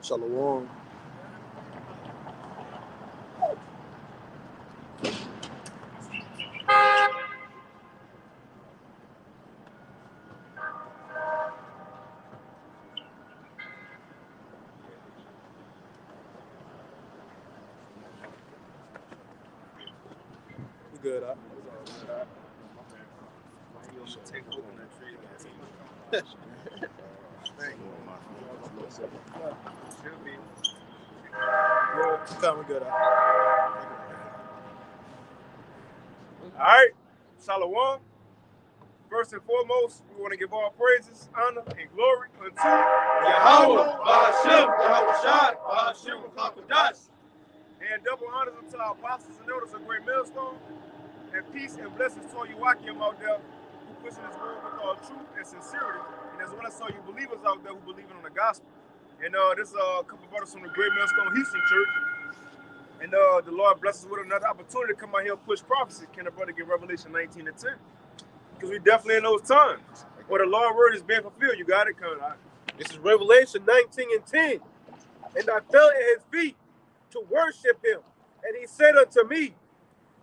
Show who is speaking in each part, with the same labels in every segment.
Speaker 1: Shalom. We good, huh? We good, huh?
Speaker 2: All right, Shalom. First and foremost, we want to give all praises, honor, and glory unto Yahweh, Ba'ashem, Yahweh Shai, Ba'ashem, Chakadash. And double honors unto our apostles and elders of Great Millstone. And peace and blessings to all you Wakim out there who pushing this word with all truth and sincerity. And as well as all you believers out there who believe in the gospel. And this is a couple brothers from the Great Millstone Houston Church. And the Lord blesses us with another opportunity to come out here and push prophecy. Can the brother get Revelation 19 and 10? Because we definitely in those times where the Lord's word is being fulfilled. You got it, Con.
Speaker 3: This is Revelation 19 and 10. And I fell at his feet to worship him. And he said unto me,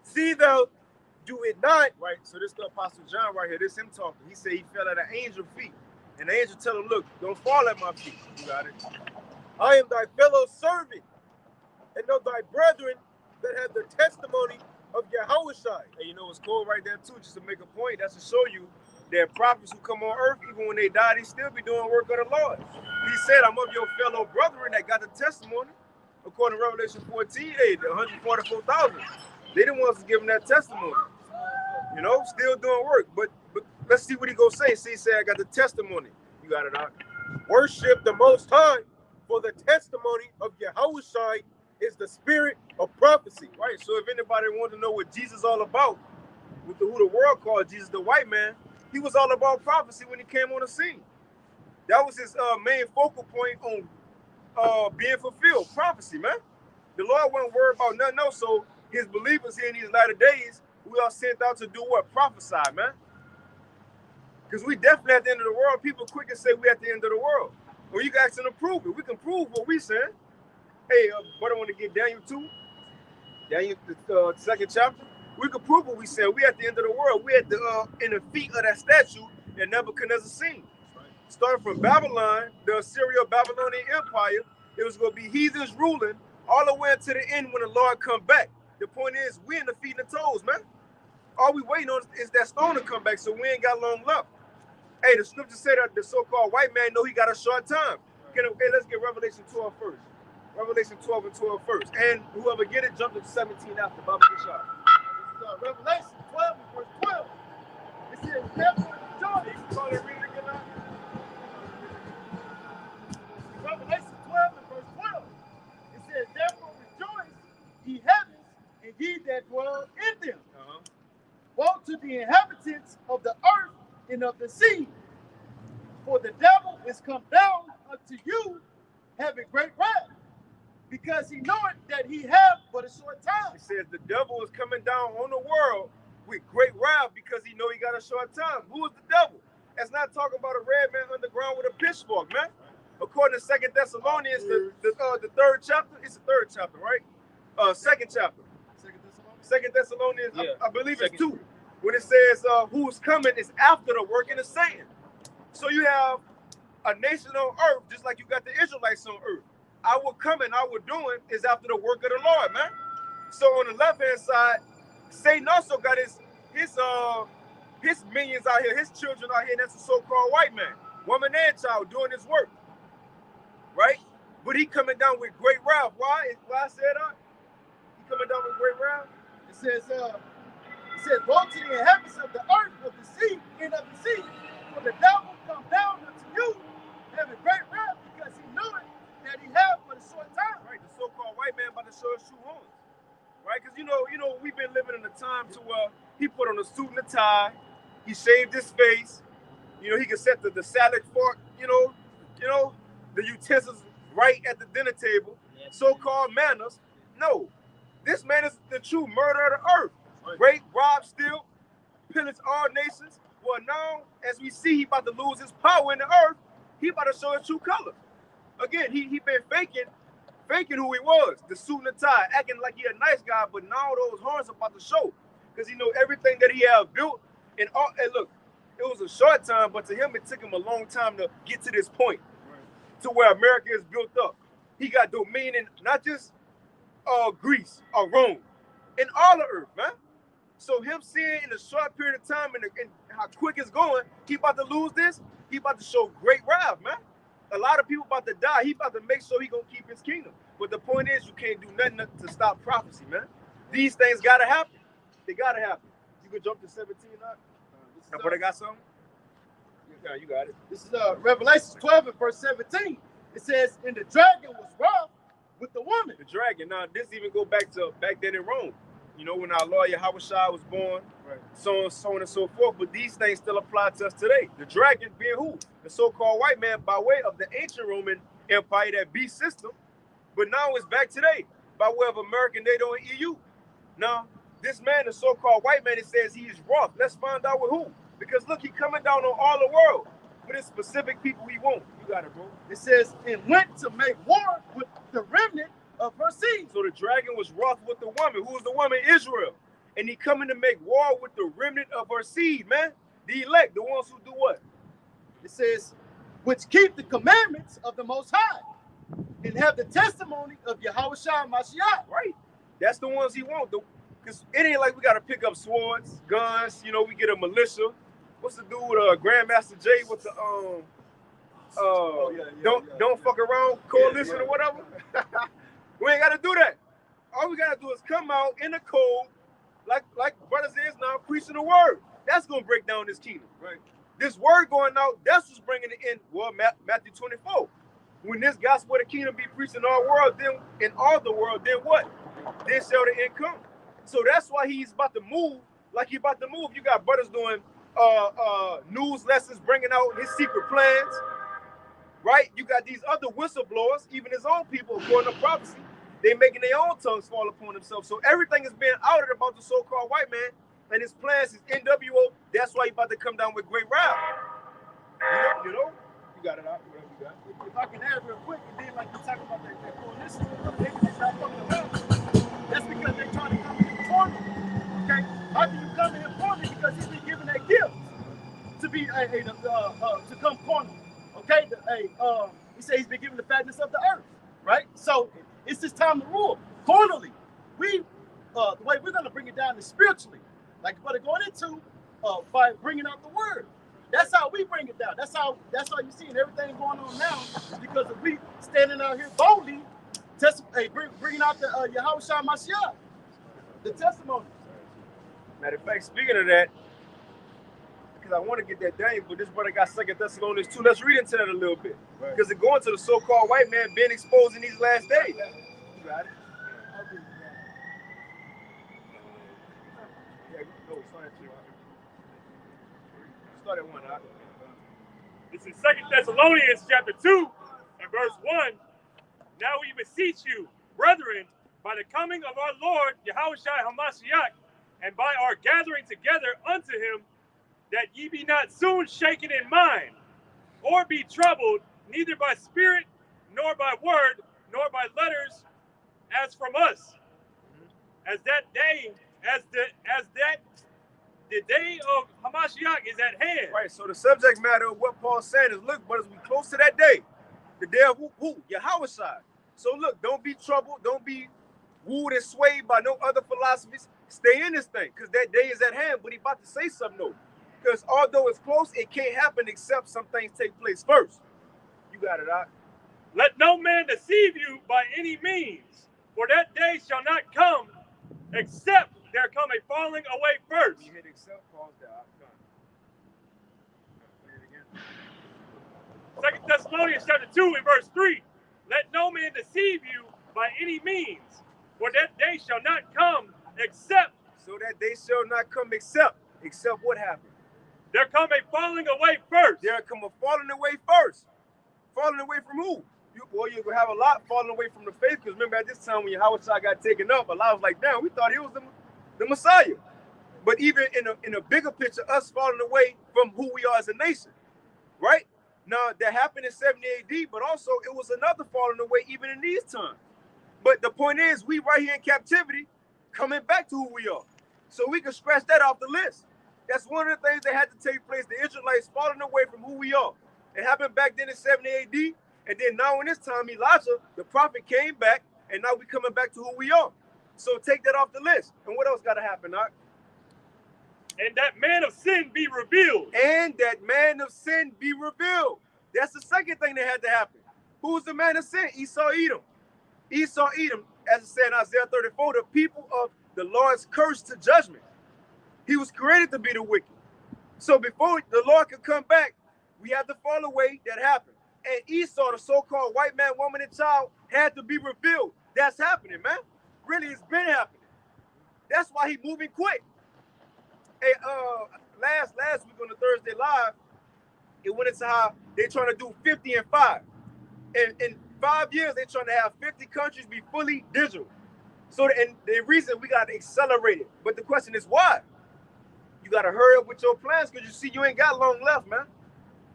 Speaker 3: see thou do it not.
Speaker 2: Right, so this is the Apostle John right here. This is him talking. He said he fell at an angel's feet. And the angel tell him, look, don't fall at my feet. You got it.
Speaker 3: I am thy fellow servant and of thy brethren that have the testimony of Yahushua.
Speaker 2: And you know what's cool right there too, just to make a point, that's to show you that prophets who come on earth, even when they die, they still be doing work of the Lord. He said, I'm of your fellow brethren that got the testimony. According to Revelation 14, the 144,000. They the ones who give him that testimony. You know, still doing work. But let's see what he gonna say. See, he said, I got the testimony. You got it out.
Speaker 3: Worship the Most High, for the testimony of Yahushua is the spirit of prophecy.
Speaker 2: Right, so if anybody wanted to know what Jesus is all about, with who the world called Jesus, the white man, he was all about prophecy when he came on the scene. That was his main focal point on being fulfilled, prophecy, man. The Lord wasn't worried about nothing else, so his believers here in these latter days, we are sent out to do what? Prophesy, man. Because we definitely at the end of the world. People quick to say we at the end of the world. Well, you guys can prove it. We can prove what we saying. Hey, but I want to get Daniel 2, Daniel the second chapter. We can prove what we said. We at the end of the world. We at the in the feet of that statue that Nebuchadnezzar seen. Starting from Babylon, the Assyrio-Babylonian Empire, it was going to be heathens ruling all the way until the end when the Lord come back. The point is, we in the feet and the toes, man. All we waiting on is that stone to come back, so we ain't got long left. Hey, the scripture said that the so-called white man know he got a short time. Okay, let's get Revelation 12 first. Revelation 12 and 12 first. And whoever get it, jump to 17 after. Baba Kishar.
Speaker 4: Revelation 12 and verse 12. It says, therefore rejoice.
Speaker 2: You can call it read it again now.
Speaker 4: Revelation 12 and verse 12. It says, therefore rejoice, ye heavens, and ye that dwell in them. Woe to the inhabitants of the earth and of the sea. For the devil is come down unto you, having great wrath, because he knoweth that he have but a short time.
Speaker 2: It says the devil is coming down on the world with great wrath because he know he got a short time. Who is the devil? That's not talking about a red man underground with a pitchfork, man. According to 2 Thessalonians, the third chapter, it's the third chapter, right? Second chapter. 2 Thessalonians, yeah. I believe it's 2. When it says who's coming is after the work in the sand. So you have a nation on earth, just like you got the Israelites on earth. Our coming, our doing is after the work of the Lord, man. So on the left-hand side, Satan also got his minions out here, his children out here, and that's the so-called white man, woman and child doing his work, right? But he coming down with great wrath. Why? Why I said that? He coming down with great wrath?
Speaker 4: It says, woe to the inhabitants of the earth, of the sea, and of the sea, for the devil come down unto you, having great wrath, because he knoweth that he have but a short time.
Speaker 2: Right, the so-called white man about to show us true horns. Right, because you know, we've been living in a time to he put on a suit and a tie, he shaved his face, you know, he can set the salad fork, you know, the utensils right at the dinner table, so-called manners. No, this man is the true murderer of the earth. Rape, rob, steal, pillage all nations. Well, now, as we see, he about to lose his power in the earth. He about to show his true color. again, he been faking who he was, the suit and the tie, acting like he a nice guy, but now those horns about to show, because he know everything that he have built. And look, it was a short time, but to him it took him a long time to get to this point, to where America is built up. He got domain in not just Greece or Rome, in all the earth, man. So him seeing in a short period of time and how quick it's going, he about to lose this. He about to show great wrath, man. A lot of people about to die. He about to make sure he gonna keep his kingdom. But the point is, you can't do nothing to stop prophecy, man. These things gotta happen. They gotta happen. You can jump to 17 now. But I got something. Yeah, you got it.
Speaker 4: This is Revelation 12 and verse 17. It says, "And the dragon was wroth with the woman."
Speaker 2: The dragon. Now this even go back then in Rome. You know, when our Lord Yahushua was born, right. So on and so forth. But these things still apply to us today. The dragon being who? The so-called white man, by way of the ancient Roman Empire, that beast system. But now it's back today by way of America, NATO, and EU. Now, this man, the so-called white man, it says he is wroth. Let's find out with who. Because look, he coming down on all the world. But it's specific people he won't. You got it, bro.
Speaker 4: It says, "And went to make war with the remnant of her seed."
Speaker 2: So the dragon was wroth with the woman. Who was the woman? Israel. And he coming to make war with the remnant of her seed, man. The elect, the ones who do what?
Speaker 4: It says, "Which keep the commandments of the Most High, and have the testimony of Yahushua Mashiach."
Speaker 2: Right. That's the ones he wants. Because it ain't like we got to pick up swords, guns. You know, we get a militia. What's the dude, Grandmaster Jay with the don't fuck around coalition or whatever? We ain't got to do that. All we got to do is come out in the cold, like brothers is now, preaching the word. That's going to break down this kingdom. Right. This word going out, that's what's bringing it in. Well, Matthew 24. When this gospel of the kingdom be preached in our world, then in all the world, then what? Then shall the end come. So that's why he's about to move like he about to move. You got brothers doing news lessons, bringing out his secret plans, right? You got these other whistleblowers, even his own people, according to prophecy, they making their own tongues fall upon themselves. So everything is being outed about the so-called white man and his plans, his NWO. That's why he about to come down with great wrath. You know? You got it out. Whatever you got.
Speaker 4: If I can add real quick, and then like you talk about that coalition, they start fucking around. That's because they trying to come in and form it. Okay? How can you come in and form it? Because he's been given that gift to be to come corner. Okay? He said he's been given the fatness of the earth. Right? So it's his time to rule. Cornerly. The way we're gonna bring it down is spiritually. Like what going into by bringing out the word. That's how we bring it down. That's how you're seeing everything going on now, is because of we standing out here boldly, bringing out the Yahushua Mashiach, the testimony.
Speaker 2: Matter of fact, speaking of that, because I want to get that down, but this brother got 2 Thessalonians 2. Let's read into that a little bit. Because it's going to the so-called white man being exposed in these last days. You got it? Start at 1.
Speaker 5: It's in 2 Thessalonians chapter 2 and verse 1. Now we beseech you, brethren, by the coming of our Lord Yahushua HaMashiach, and by our gathering together unto him, that ye be not soon shaken in mind, or be troubled, neither by spirit, nor by word, nor by letters, as from us. As the day of Hamashiach is at hand.
Speaker 2: Right, so the subject matter of what Paul's saying is, look, brothers, we close to that day. The day of who? Yahushua. So look, don't be troubled. Don't be wooed and swayed by no other philosophies. Stay in this thing, because that day is at hand. But he about to say something, though. Because although it's close, it can't happen except some things take place first. You got it, out.
Speaker 5: Let no man deceive you by any means, for that day shall not come except there come a falling away first.
Speaker 2: You hit accept, pause there.
Speaker 5: 2 Thessalonians chapter 2 and verse 3. Let no man deceive you by any means, for that day shall not come except.
Speaker 2: So that day shall not come except what happened?
Speaker 5: There come a falling away first.
Speaker 2: There come a falling away first. Falling away from who? You're going to have a lot falling away from the faith, because remember at this time when Yahushua got taken up, a lot was like, damn, we thought he was the Messiah. But even in a bigger picture, us falling away from who we are as a nation, right? Now, that happened in 70 AD, but also it was another falling away even in these times. But the point is, we right here in captivity, coming back to who we are. So we can scratch that off the list. That's one of the things that had to take place. The Israelites falling away from who we are. It happened back then in 70 AD. And then now in this time, Elijah, the prophet, came back, and now we coming back to who we are. So take that off the list. And what else got to happen, Doc?
Speaker 5: And that man of sin be revealed.
Speaker 2: And that man of sin be revealed. That's the second thing that had to happen. Who's the man of sin? Esau, Edom. Esau, Edom, as it said in Isaiah 34, the people of the Lord's curse to judgment. He was created to be the wicked. So before the Lord could come back, we had the fall away that happened. And Esau, the so-called white man, woman, and child, had to be revealed. That's happening, man. Really, it's been happening. That's why he's moving quick. Hey, last week on the Thursday Live, it went into how they're trying to do 50 and 5. In 5 years, they're trying to have 50 countries be fully digital. So, and the reason we got to accelerate it. But the question is why? You got to hurry up with your plans because you see you ain't got long left, man.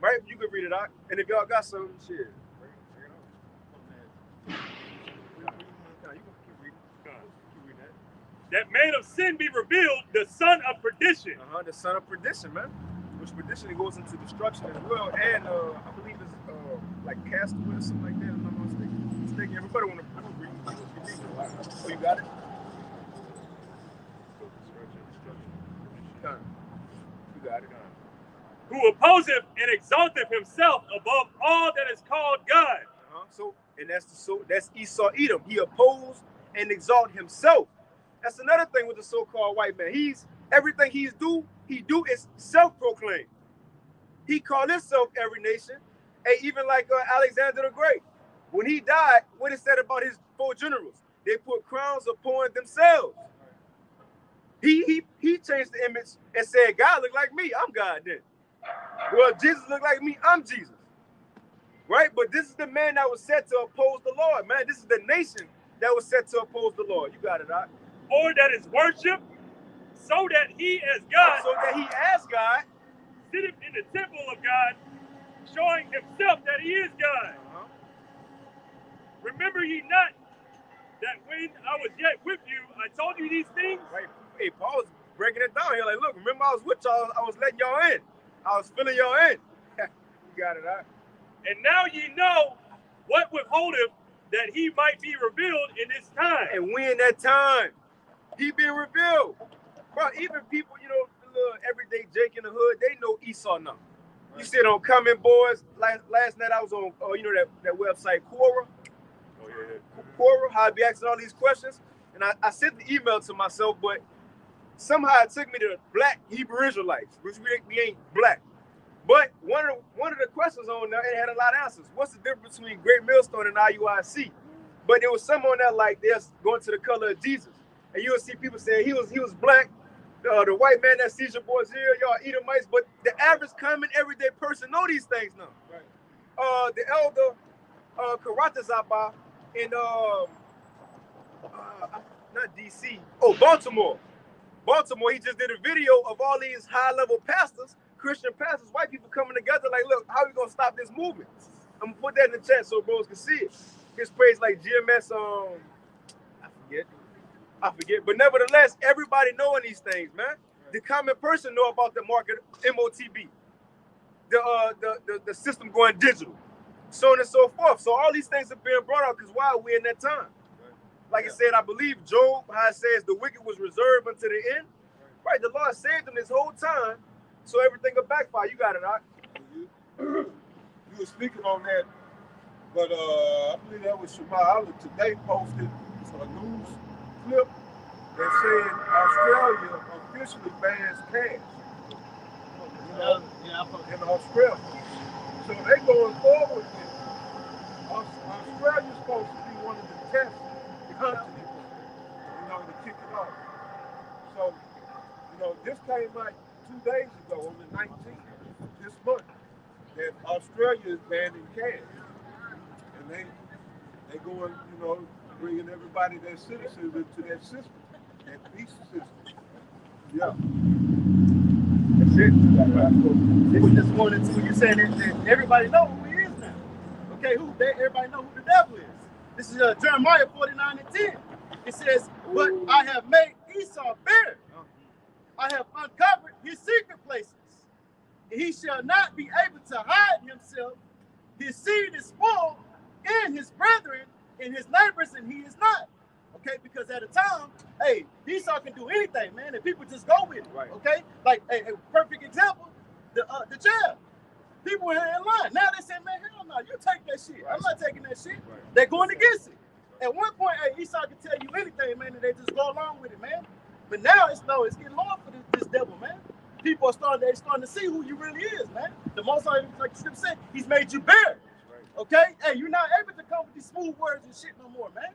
Speaker 2: Right? You can read it out. And if y'all got some shit,
Speaker 5: That man of sin be revealed, the son of perdition.
Speaker 2: The son of perdition, man. Which perdition goes into destruction as well. And I believe it's like castaway or something like that. If I'm not mistaken. Everybody want to read it. Oh, you got it? You got it.
Speaker 5: Who opposeth and exalteth himself above all that is called God.
Speaker 2: So, and that's Esau, Edom. He opposed and exalt himself. That's another thing with the so-called white man. Everything he do is self-proclaimed. He called himself every nation. And even like Alexander the Great, when he died, what it said about his 4 generals, they put crowns upon themselves. He changed the image and said, God look like me, I'm God then. Well, Jesus look like me, I'm Jesus. Right? But this is the man that was set to oppose the Lord, man. This is the nation that was set to oppose the Lord. You got it, Doc.
Speaker 5: Or that is worship, so that he as God.
Speaker 2: So that he as God.
Speaker 5: Sitteth in the temple of God, showing himself that he is God. Remember ye not that when I was yet with you, I told you these things?
Speaker 2: Right. Hey, Paul was breaking it down here. Like, look, remember I was with y'all. I was letting y'all in. I was filling y'all in. You got it, Doc.
Speaker 5: And now ye know what withholdeth that he might be revealed in this time.
Speaker 2: And we in that time. He being revealed. Bro, even people, the little everyday Jake in the hood, they know Esau now. Right. You see it on Comment Boys. Last night I was on, that website, Quora.
Speaker 5: Oh, yeah.
Speaker 2: Quora, how I be asking all these questions. And I sent the email to myself, but somehow it took me to black Hebrew Israelites, which we ain't black. But one of the questions on there, it had a lot of answers. What's the difference between Great Millstone and IUIC? But there was some on there like they're going to the color of Jesus. And you'll see people saying he was black, the white man that sees your boys here, y'all Edomites, but the average common everyday person know these things now. Right. The elder Karatazaba in not DC, Baltimore. Baltimore, he just did a video of all these high-level pastors, Christian pastors, white people coming together like, look, how are we gonna stop this movement? I'm gonna put that in the chat so bros can see it. His praise like GMS I forget, but nevertheless, everybody knowing these things, man. The common person know about the market, MOTB, the system going digital, so on and so forth. So all these things are being brought out because why are we in that time? Like I said, I believe Job, how it says the wicked was reserved unto the end. Right, the Lord saved them this whole time, so everything will backfire. You got it, Doc.
Speaker 3: You were speaking on that, but I believe that was Shema Allah today posted a news clip that said Australia officially bans cash. In Australia. So they going forward with it. Australia's supposed to be one of the test countries, to kick it off. So, this came out 2 days ago on the 19th, this month, that Australia is banning cash. And they going, bringing everybody their citizens into that system, that visa system. Yeah.
Speaker 2: it.
Speaker 4: This just going into you saying that everybody know who he is now. Okay, everybody know who the devil is. This is Jeremiah 49:10. It says, "But I have made Esau bare. I have uncovered his secret places. He shall not be able to hide himself. His seed is spoiled, and his brethren, and his neighbors, and he is not." Okay, because at a time, hey, Esau can do anything, man, and people just go with it.
Speaker 2: Right.
Speaker 4: Okay, like a perfect example, the jail. People were in line. Now they say, man, hell no, you take that shit.
Speaker 2: Right.
Speaker 4: I'm not taking that shit.
Speaker 2: Right.
Speaker 4: They're going against it. At one point, hey, Esau can tell you anything, man, and they just go along with it, man. But now it's getting hard for this devil, man. People are starting to see who you really is, man. The Most High, like the scripture said, he's made you bare. Okay? Hey, you're not able to come with these smooth words and shit no more, man.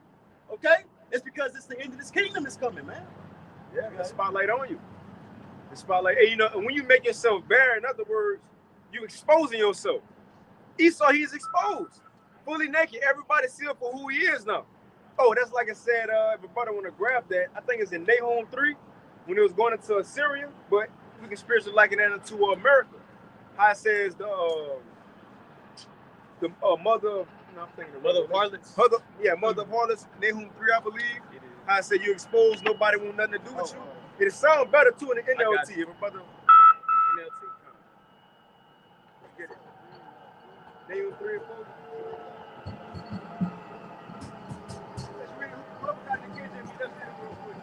Speaker 4: Okay? It's because it's the end of this kingdom is coming, man.
Speaker 2: Yeah, the spotlight on you. The spotlight, and and when you make yourself bare, in other words, you exposing yourself. Esau, he's exposed, fully naked. Everybody see him for who he is now. Oh, that's like I said, if a brother want to grab that, I think it's in Nahum 3, when it was going into Assyria, but we can spiritually liken that into America. How it says the mother of, I'm thinking the
Speaker 1: Mother of harlots.
Speaker 2: Mother of harlots, Nahum 3, I believe. How I said you exposed, nobody want nothing to do with you. It sounds better too in the NLT. If a brother NLT come. Let's get it. Nahum 3 and 4. Let's read it. Whoever got the KJV, let's read it real quick.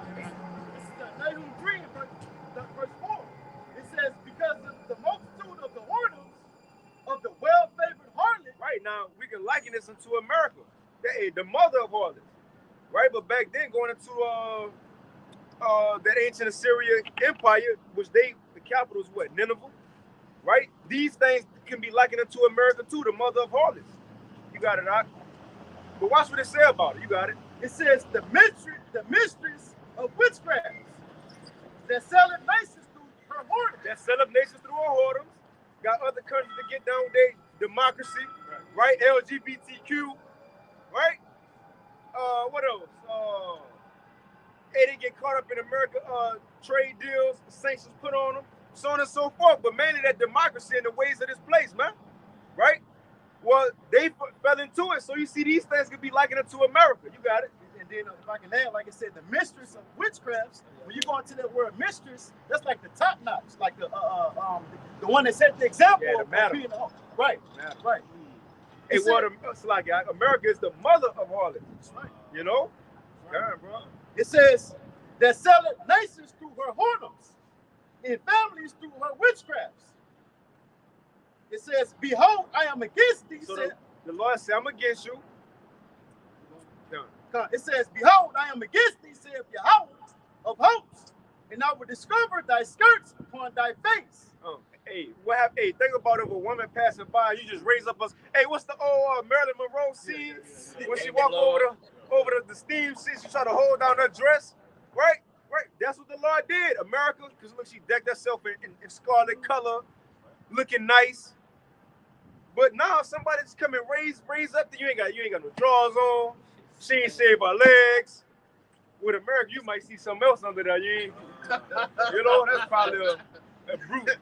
Speaker 4: This is Nahum 3, verse 4. It says, because of the multitude of the whoredoms of the well-favored harlot.
Speaker 2: Right now, we can liken this into America. The mother of harlots. Right, but back then, going into that ancient Assyrian Empire, which the capital is what, Nineveh, right? These things can be likened into America too, the mother of harlots. You got it, Doc. But watch what it say about it. You got it.
Speaker 4: It says the mistress of witchcraft that selleth nations through her whoredom.
Speaker 2: That set up nations through her whoredoms. Got other countries to get down with their democracy, right? LGBTQ, right? What else? They didn't get caught up in America, trade deals, sanctions put on them, so on and so forth. But mainly that democracy and the ways of this place, man. Right? Well, they fell into it. So you see these things could be likened to America. You got it.
Speaker 4: And then if I can add, like I said, the mistress of witchcrafts, when you go into that word mistress, that's like the top notch, like the one that set the example.
Speaker 2: Yeah, the madam.
Speaker 4: Being right,
Speaker 2: Madam.
Speaker 4: right.
Speaker 2: Hey, it's like America is the mother of harlots.
Speaker 4: Right.
Speaker 2: You know? Yeah, bro.
Speaker 4: It says that selleth nations through her whoredoms, and families through her witchcrafts. It says, behold, I am against thee.
Speaker 2: So the Lord said, I'm against you.
Speaker 4: It says, behold, I am against thee, saith Yahweh of hosts, and I will discover thy skirts upon thy face.
Speaker 2: Hey, what happened? Hey, think about if a woman passing by, you just raise up us. Hey, what's the old Marilyn Monroe scene? When she walk over the steam shit, she try to hold down her dress, right? Right. That's what the Lord did. America, because look, she decked herself in scarlet color, looking nice. But now somebody's coming raise up. You ain't got no drawers on. She ain't shaved her legs. With America, you might see something else under there. You ain't, that's probably a brute.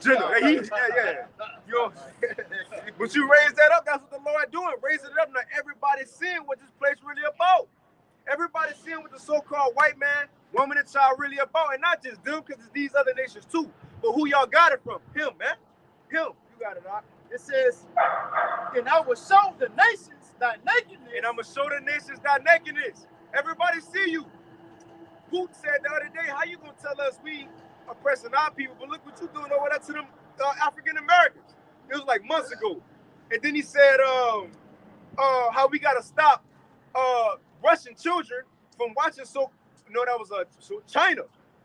Speaker 2: Gender. But you raise that up. That's what the Lord doing. Raising it up. Now everybody's seeing what this place really about. Everybody's seeing what the so-called white man, woman, and child really about, and not just them, because it's these other nations too. But who y'all got it from? Him, man. Him. You got it, Doc.
Speaker 4: It says, and I will show the nations thy nakedness.
Speaker 2: And I'm going to show the nations thy nakedness. Everybody see you. Putin said the other day, how you going to tell us we oppressing our people, but look what you doing over there to them African Americans. It was like months ago. And then he said how we got to stop Russian children from watching that was China.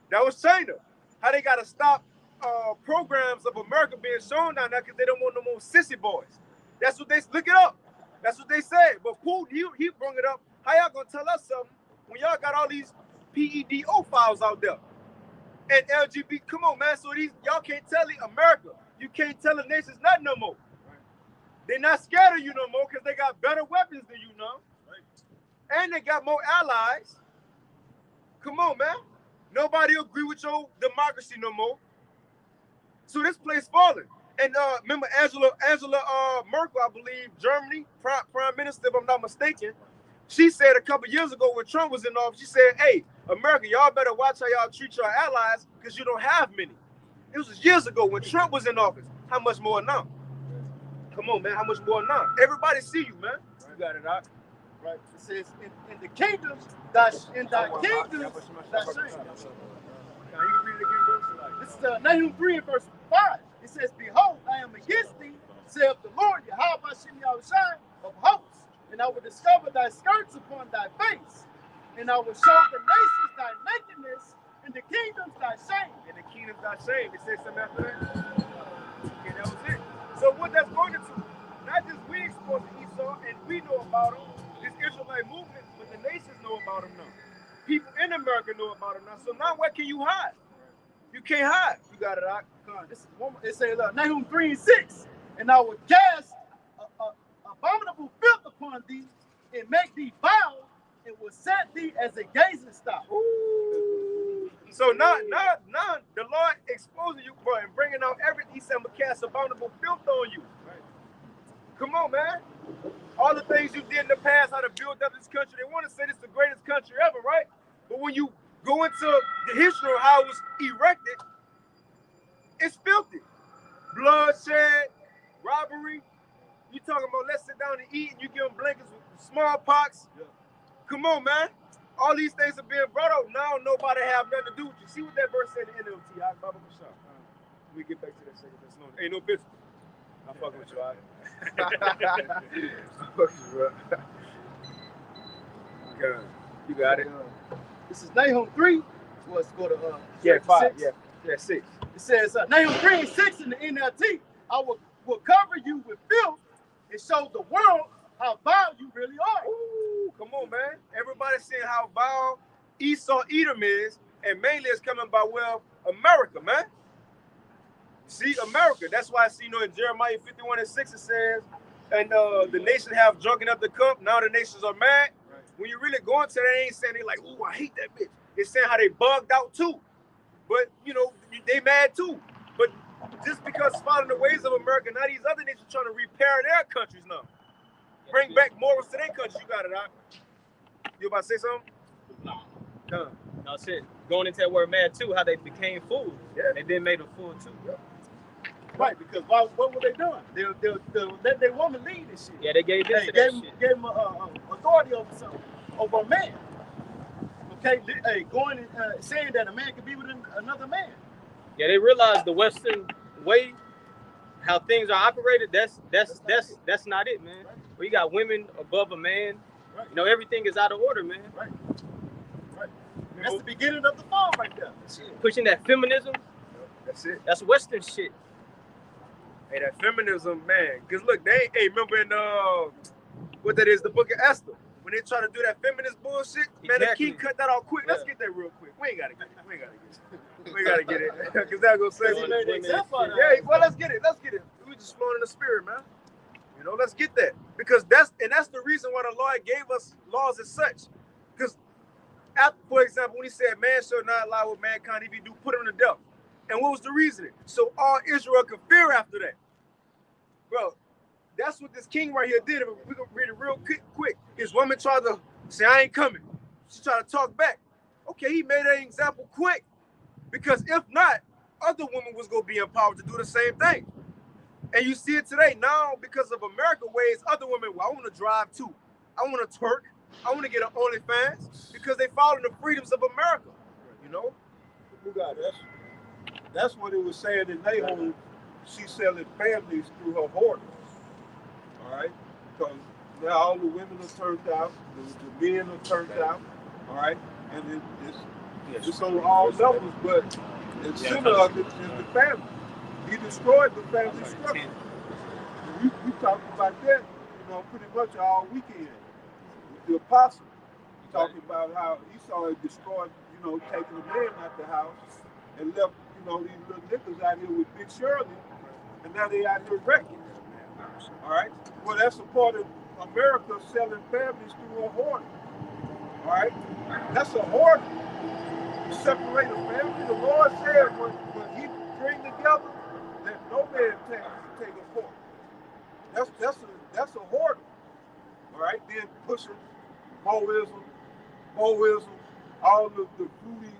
Speaker 2: That was China. How they got to stop programs of America being shown down there because they don't want no more sissy boys. That's what they look it up. That's what they said. But Putin, he brought it up. How y'all gonna tell us something when y'all got all these PEDO files out there and LGBT? Come on, man. So y'all can't tell America. You can't tell the nations nothing no more. They're not scared of you no more because they got better weapons than you know. And they got more allies. Come on, man. Nobody agree with your democracy no more. So this place falling. And remember Angela Merkel, I believe, Germany, prime minister, if I'm not mistaken, she said a couple years ago when Trump was in office, she said, hey, America, y'all better watch how y'all treat your allies because you don't have many. It was years ago when Trump was in office. How much more now? Come on, man. How much more now? Everybody see you, man. You got it out.
Speaker 4: Right. It says, in the kingdoms, thy kingdoms, thy shame.
Speaker 2: Can you read it again, bro?
Speaker 4: This is Nahum 3 and verse 5. It says, behold, I am against thee, saith the Lord, Yahweh Hashem Yahushai of hosts, and I will discover thy skirts upon thy face, and I will show the nations thy nakedness, and the kingdoms thy shame.
Speaker 2: And the kingdoms thy shame. It says something after that? Okay, that was it. So what that's going to, not just we exposed to Esau and we know about him, this Israelite movement, but the nations know about him now. People in America know about him now. So now where can you hide? You can't hide. You got it out.
Speaker 4: This is one. It says Nahum 3 and 6, and I will cast abominable filth upon thee, and make thee foul, and will set thee as a gazing stock.
Speaker 2: Ooh. So now the Lord exposing you, bro, and bringing out everything. He said, I'm gonna cast abominable filth on you. Right. Come on, man. All the things you did in the past, how to build up this country. They want to say this is the greatest country ever, right? But when you go into the history of how it was erected, it's filthy. Bloodshed, robbery. You talking about let's sit down and eat and you give them blankets with smallpox. Yeah. Come on, man. All these things are being brought up. Now nobody have nothing to do with you. See what that verse said in NLT. Let me get back to that second. That's long. Ain't no business. I'm fucking with you, all right? I'm fucking with you, bro. Okay. You got it.
Speaker 4: This is Nahum 3. Let's go to
Speaker 2: 5.
Speaker 4: 6.
Speaker 2: Yeah, 6.
Speaker 4: It says Nahum 3 and 6 in the NLT. I will cover you with filth and show the world how vile you really are.
Speaker 2: Ooh, come on, man. Everybody's saying how vile Esau Edom is, and mainly it's coming by America, man. See, America. That's why I see, in Jeremiah 51 and 6 it says, and the nation have drunken up the cup. Now the nations are mad. Right. When you really go into that, they ain't saying they like, ooh, I hate that bitch. It's saying how they bugged out too. But, they mad too. But just because it's following the ways of America, now these other nations trying to repair their countries now. Bring back morals to their country. You got it, out. You about to say something?
Speaker 6: No. No, shit. Going into that word mad too, how they became fools. Yeah. They then made a fool too. Yeah.
Speaker 4: Right, because what were they doing? They let their woman lead and shit.
Speaker 6: Yeah, they gave this
Speaker 4: shit. Gave them authority over something, over a man. Okay, going and saying that a man could be with another man.
Speaker 6: Yeah, they realized the Western way, how things are operated. That's not it, man. Right. Where you got women above a man. Right. Everything is out of order, man.
Speaker 4: Right. That's the beginning of the fall right there.
Speaker 6: Pushing that feminism.
Speaker 2: That's it.
Speaker 6: That's Western shit.
Speaker 2: Hey, that feminism, man. Because look, remember in what that is, the Book of Esther, when they try to do that feminist bullshit, man, the king cut that out quick. Let's get that real quick. We ain't gotta get it. We gotta get it. Because that gonna say well, let's get it. We just flowing in the spirit, man. Let's get that. Because that's the reason why the Lord gave us laws as such. Because for example, when he said man shall not lie with mankind, if he do, put him to death. And what was the reasoning? So all Israel could fear after that. Bro, that's what this king right here did. We're going to read it real quick. His woman tried to say, I ain't coming. She tried to talk back. Okay, he made an example quick. Because if not, other women was going to be empowered to do the same thing. And you see it today. Now, because of America ways, other women, I want to drive too. I want to twerk. I want to get an OnlyFans. Because they follow the freedoms of America.
Speaker 3: Who got it? That's what it was saying in Nahum. She's selling families through her hoarders. All right? Because now all the women are turned out, the men are turned out. All right? And it's on all levels, but the center of it is the family. He destroyed the family structure. We talked about that, pretty much all weekend. The apostle talking about how Esau had destroyed, taking a man out the house and left, these little niggas out here with Big Shirley, and now they out here wrecking. All right? Well, that's a part of America selling families through a hoarder. All right? That's a hoarder. separate a family. The Lord said when he bring together, that no man take apart. That's a hoarder. All right, then pushing Moism, all the fruity,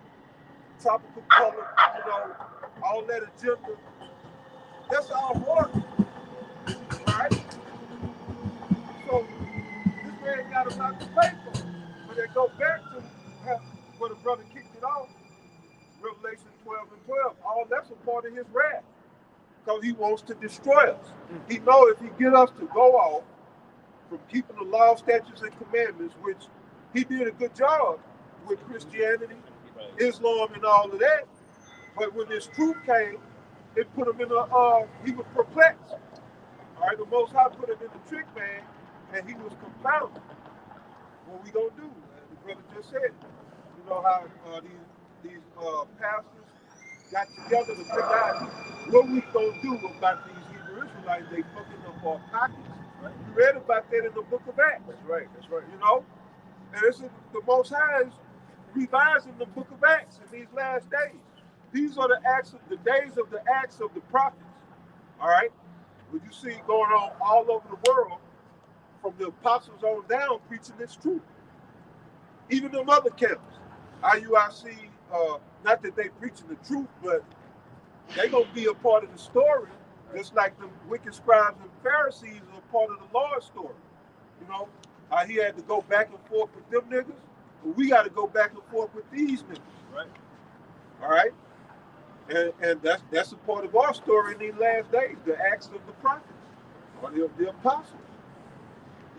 Speaker 3: tropical color, all that agenda. That's all hoarder. All right. So this man got a lot to pay for. But they go back to where the brother kicked it off. Revelation 12 and 12. All that's a part of his wrath. Because he wants to destroy us. He knows if he get us to go off from keeping the law, statutes, and commandments, which he did a good job with Christianity, Islam, and all of that. But when this truth came, it put him in he was perplexed. All right, the Most High put him in the trick bag, and he was confounded. What we gonna do? The brother just said, how these pastors got together to figure out what we gonna do about these Hebrew Israelites. They fucking up our pockets. Right. You read about that in the book of Acts. That's right. And it's the Most High is revising the book of Acts in these last days. These are the days of the Acts of the prophets. All right, what you see going on all over the world, from the apostles on down, preaching this truth. Even them other camps, IUIC, not that they preaching the truth, but they gonna be a part of the story, just like the wicked scribes and Pharisees are a part of the Lord's story. He had to go back and forth with them niggas, but we got to go back and forth with these niggas, right? All right, and that's a part of our story in these last days, the Acts of the prophets or the apostles.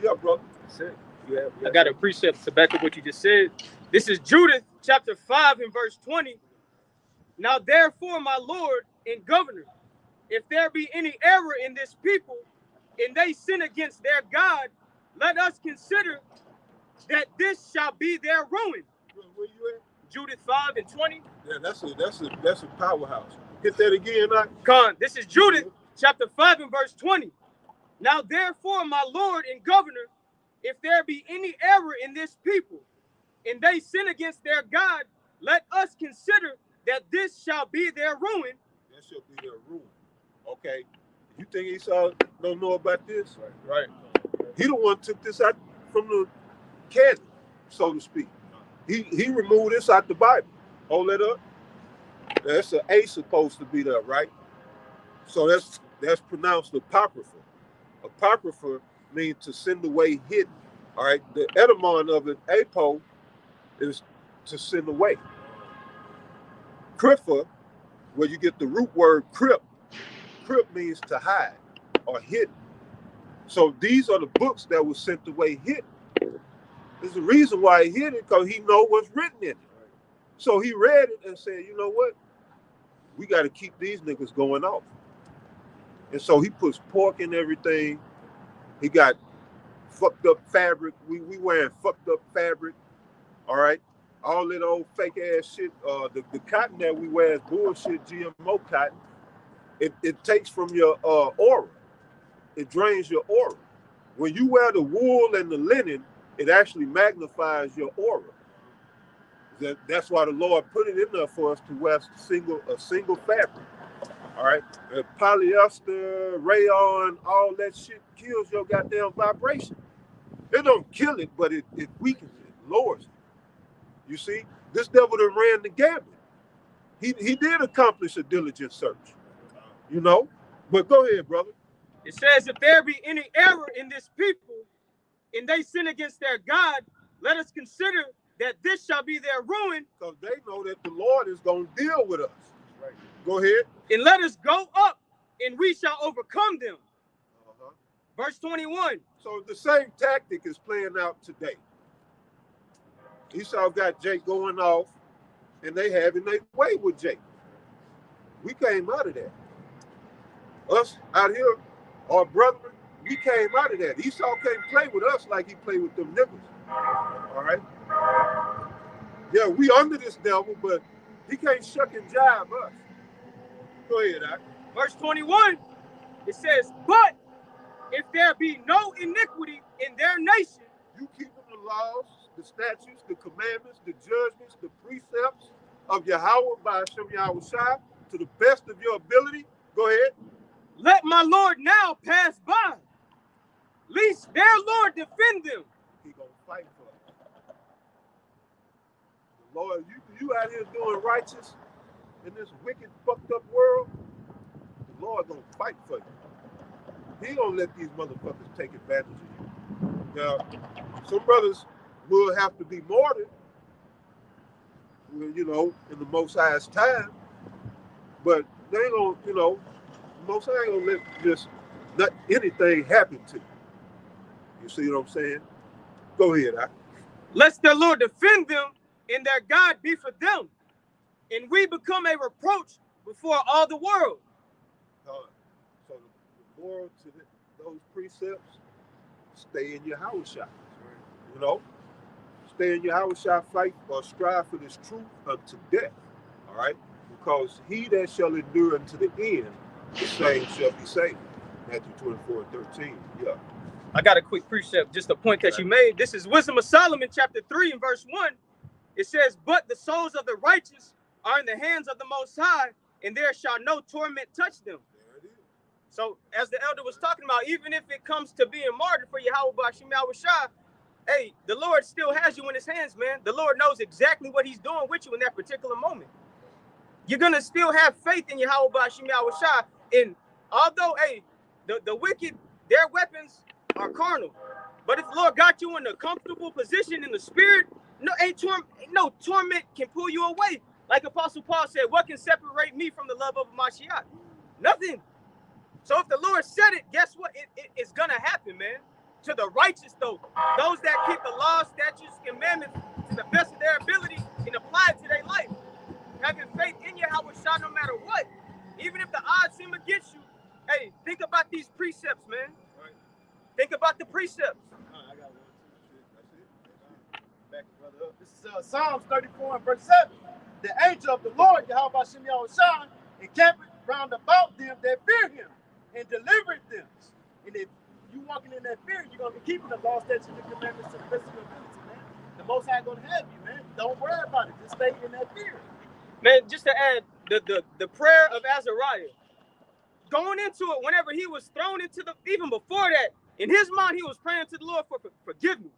Speaker 3: Yeah, brother.
Speaker 6: That's it. I got a precept to back up what you just said. This is Judith chapter 5 and verse 20. Now therefore, my Lord and governor, if there be any error in this people, and they sin against their God, let us consider that this shall be their ruin.
Speaker 3: Where you at?
Speaker 6: Judith 5 and 20.
Speaker 3: Yeah, that's a powerhouse. Hit that again,
Speaker 6: Con. This is Judith chapter 5 and verse 20. Now therefore, my Lord and governor, if there be any error in this people, and they sin against their God, let us consider that this shall be their ruin.
Speaker 3: That shall be their ruin. Okay. You think Esau don't know about this? Right. He the one took this out from the canon, so to speak. He removed this out the Bible. Hold that up. That's an A supposed to be there, right? So that's pronounced apocrypha. Apocrypha means to send away hidden. All right. The etymon of it, apo, is to send away. Crypha, where you get the root word crypt. Crypt means to hide or hidden. So these are the books that were sent away hidden. There's a reason why he hid it, because he know what's written in it. So he read it and said, you know what? We got to keep these niggas going off. And so he puts pork in everything. He got fucked up fabric. We wearing fucked up fabric. All right. All that old fake ass shit. The cotton that we wear is bullshit, GMO cotton. It takes from your aura. It drains your aura. When you wear the wool and the linen, it actually magnifies your aura. That's why the Lord put it in there for us to wear a single fabric. All right. Polyester, rayon, all that shit kills your goddamn vibration. It don't kill it, but it weakens it, lowers it. You see, this devil that ran the gambit. He did accomplish a diligent search, But go ahead, brother.
Speaker 6: It says, if there be any error in this people, and they sin against their God, let us consider that this shall be their ruin.
Speaker 3: Because they know that the Lord is going to deal with us. Right. Go ahead.
Speaker 6: And let us go up, and we shall overcome them. Verse 21.
Speaker 3: So the same tactic is playing out today. Esau got Jake going off, and they having their way with Jake. We came out of that. Us out here, our brethren, we came out of that. Esau can't play with us like he played with them niggas. All right? Yeah, we under this devil, but he can't shuck and jive us. Go ahead, Doc.
Speaker 6: Verse 21, it says, but if there be no iniquity in their nation,
Speaker 3: you keeping the laws, the statutes, the commandments, the judgments, the precepts, of Yahweh by Hashem Yahweh Shai to the best of your ability. Go ahead.
Speaker 6: Let my Lord now pass by, lest their Lord defend them.
Speaker 3: He gonna fight for us. The Lord, you out here doing righteous in this wicked, fucked up world. The Lord gonna fight for you. He don't let these motherfuckers take advantage of you. Now, some brothers will have to be martyred, you know, in the Most High's time, but they ain't gonna, you know, the Most High ain't gonna let just not anything happen to you. You see what I'm saying? Go ahead,
Speaker 6: Lest their Lord defend them, and their God be for them, and we become a reproach before all the world.
Speaker 3: So the moral to those precepts, stay in your house shop. You know? Stay in your house shop, fight or strive for this truth unto death. All right? Because he that shall endure unto the end, the same shall be saved. Matthew 24:13. Yeah.
Speaker 6: I got a quick precept, just a point that you made. This is Wisdom of Solomon, chapter 3, and verse 1. It says, but the souls of the righteous are in the hands of the Most High, and there shall no torment touch them.
Speaker 3: There it is.
Speaker 6: So, as the elder was talking about, even if it comes to being martyred for Yahweh B'Shem Yahweh Shai, hey, the Lord still has you in his hands, man. The Lord knows exactly what he's doing with you in that particular moment. You're going to still have faith in Yahweh B'Shem Yahweh Shai. And although, hey, the wicked, their weapons are carnal. But if the Lord got you in a comfortable position in the spirit, no torment can pull you away. Like Apostle Paul said, what can separate me from the love of Mashiach? Nothing. So if the Lord said it, guess what? It's going to happen, man. To the righteous, though. Those that keep the laws, statutes, commandments to the best of their ability and apply it to their life. Having faith in Yahweh Shai no matter what. Even if the odds seem against you, hey, think about these precepts, man.
Speaker 2: Right.
Speaker 6: Think about the precepts.
Speaker 2: I got one too. That's it. Back the brother up.
Speaker 4: This is Psalms 34 and verse 7. The angel of the Lord, Yahweh B'Shem Yahweh Shai, encampeth round about them that fear him, and delivereth them. And if you walking in that fear, you're going to be keeping the law, statutes, and commandments to the best of your ability, man. The Most High going to have you, man. Don't worry about it. Just stay in that fear.
Speaker 6: Man, just to add, the prayer of Azariah, going into it, whenever he was thrown into even before that, in his mind, he was praying to the Lord for forgive me.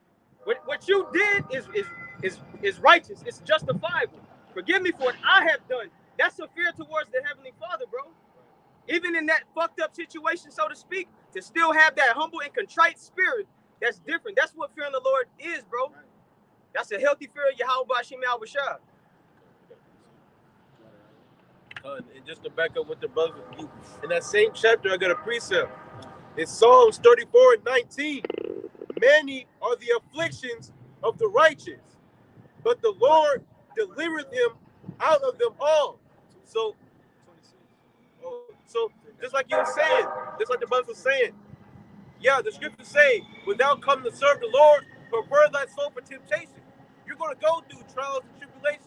Speaker 6: What you did is righteous. It's justifiable. Forgive me for what I have done. That's a fear towards the Heavenly Father, bro. Even in that fucked up situation, so to speak, to still have that humble and contrite spirit, that's different. That's what fearing the Lord is, bro. That's a healthy fear of Yahweh B'Shem Yahweh Shai.
Speaker 1: And just to back up with the brother, in that same chapter, I got a precept. It's Psalms 34:19. Many are the afflictions of the righteous, but the Lord delivereth him out of them all. So just like you were saying, just like the brother was saying, yeah, the scriptures say, without coming to serve the Lord, prepare thy soul for temptation. You're going to go through trials and tribulations.